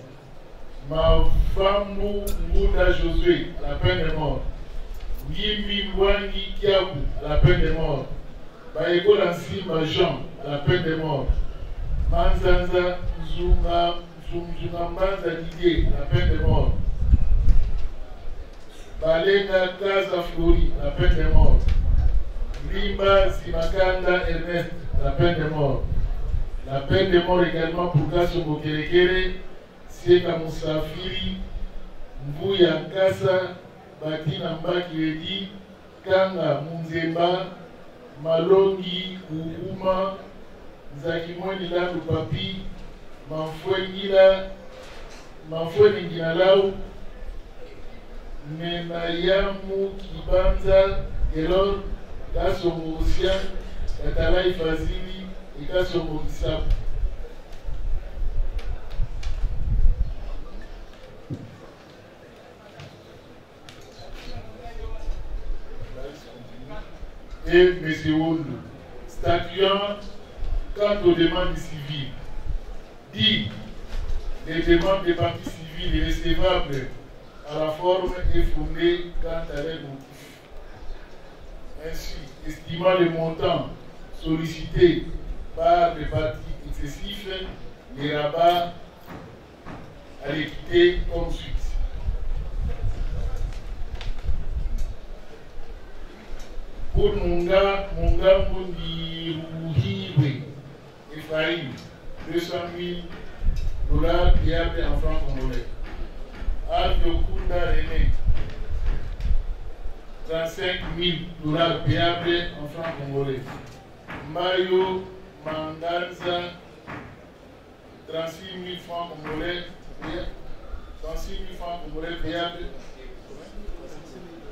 Mavambu Munda Josué à la peine de mort, Gimbi Mwangi Kiabu à la peine de mort, Bayekola Simba Jean à la peine de mort, Manzanza Mbanza Didier à la peine de mort, Balenga Kaza Flori à la peine de mort, Limba Simakanda Ernest à la peine de mort, La peine de mort également pour Kasso Mokelekele, Sieka Moussafiri, Mbuya Nkasa, Batina Mbakiredi, Kanga Munzemba, Malongi Uruma, Zakimoni Landu Papi, Manfweni Nginalau, Menayamu Kibanza, Elor, Kasso Moussian, Katalai Fazili, et Kasso Moussapu. Et M. Ondo, statuant quant aux demandes civiles, dit les demandes des partis civils irrécevables à la forme et fondées quant à leurs motifs. Ainsi, estimant le montant sollicité par les partis excessifs, les rabats à l'équité comme suite. Pour Munga Mundi Ruhiwe et Farine, 200 000 $ payables en francs congolais. Aviokunda René, 35 000 $ payables en francs congolais. Mayo Manganza, 36 000 francs congolais, 36 000 francs congolais payables.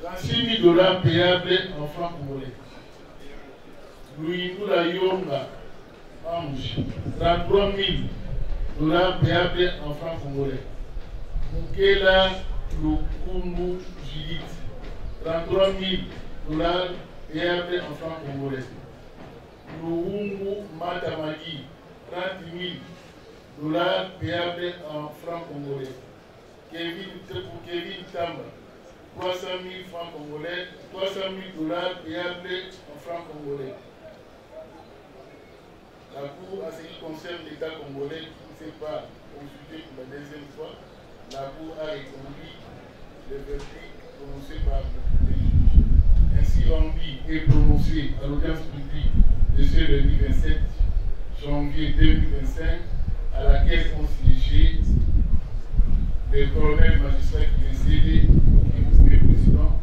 36 000 $ payables en francs congolais. Louis Noula Yonga, Ange, 33 000 $ payables en francs congolais. Mukela Lukundu Judith, 33 000 $ payables en francs congolais. Luungu Matamagi, 30 000 $ payables en francs congolais. Kevin Tamba, 300 000 francs congolais, 300 000 $ payables en francs congolais. La Cour, en ce qui concerne l'État congolais qui ne s'est pas consulté pour la deuxième fois, la Cour a répondu le verdict prononcé par les juges. Ainsi, l'envie est prononcé à l'audience publique de ce lundi 27 janvier 2025, à laquelle ont siégé le colonel magistrat qui est cédé, le président,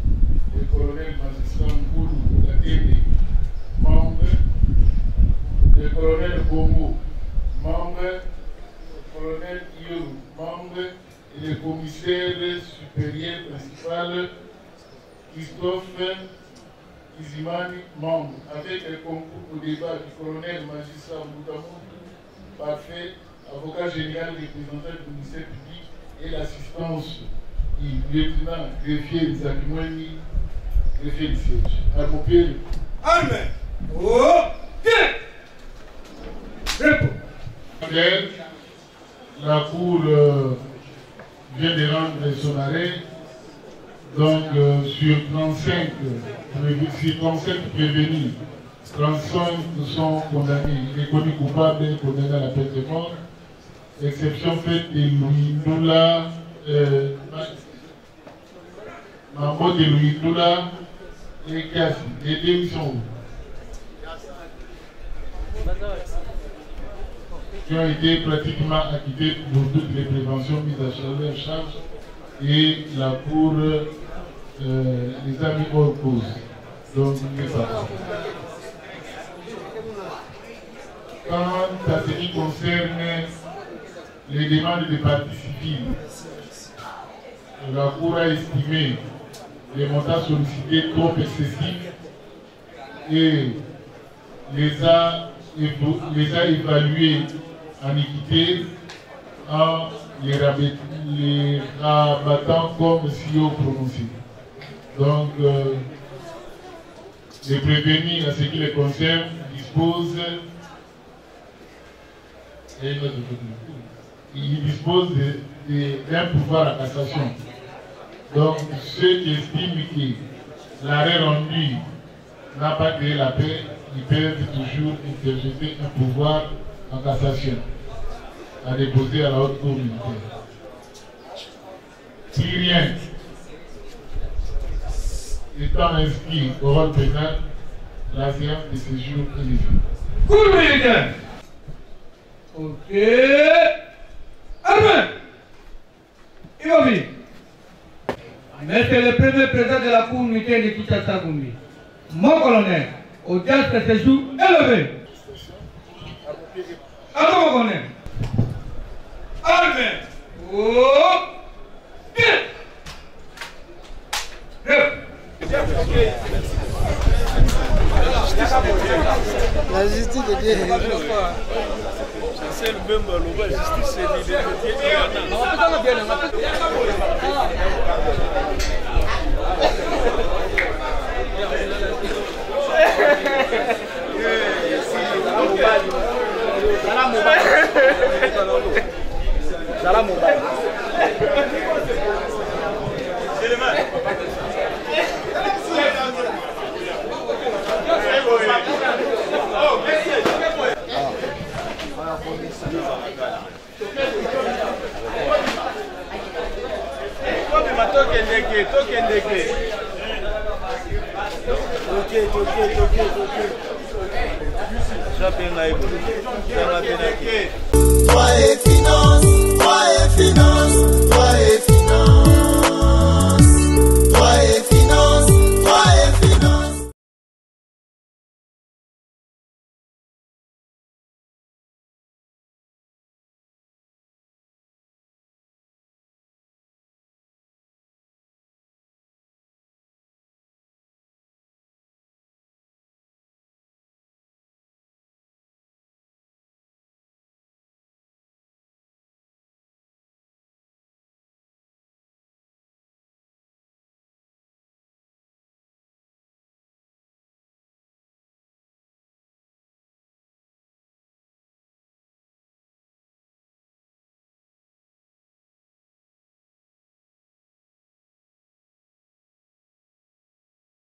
le colonel magistrat Mboulou Gatende, membre, le colonel Bongo, membre, le colonel Iyoru, membre, et le commissaire supérieur principal Christophe Izimani, membre, avec le concours au débat du colonel magistrat Mboutamoudou, parfait, avocat général représentant du ministère public, et l'assistance du lieutenant greffier Zakimoni, greffier du siège. À mon pied. Amen. Oh, la Cour vient de rendre son arrêt. Donc, sur 37 prévenus, 35 sont condamnés, reconnus coupables et condamnés à la peine de mort. Exception faite de Louis Ndoula, Mambo de Louis Ndoula et Kassi. Les deux sont où? Qui ont été pratiquement acquittés pour toutes les préventions mises à leur charge et la Cour les a mis hors cause. Donc, c'est ça. Quant à ce qui concerne les demandes des partis civils, la Cour a estimé les montants sollicités trop excessifs et les a évalués en équité en les rabattant comme CEO prononcé. Donc, les prévenus, à ce qui les concerne, disposent d'un pouvoir à cassation. Donc, ceux qui estiment que l'arrêt rendu n'a pas créé la paix, ils peuvent toujours interjeter un pouvoir en cassation à déposer à la haute cour militaire. Si rien étant inscrit au rôle pénal, la séance de ce jour est levée. Cour militaire. Ok. Armée. Ivovi. Mais c'est le premier président de la cour militaire de Kinshasa-Gombe. Mon colonel, audience de séjour élevé. Alors, mon colonel. Armée. Oh. Bien. La justice de Dieu. C'est le même la justice et l'identité. Toi et finance, toi et finance, toi et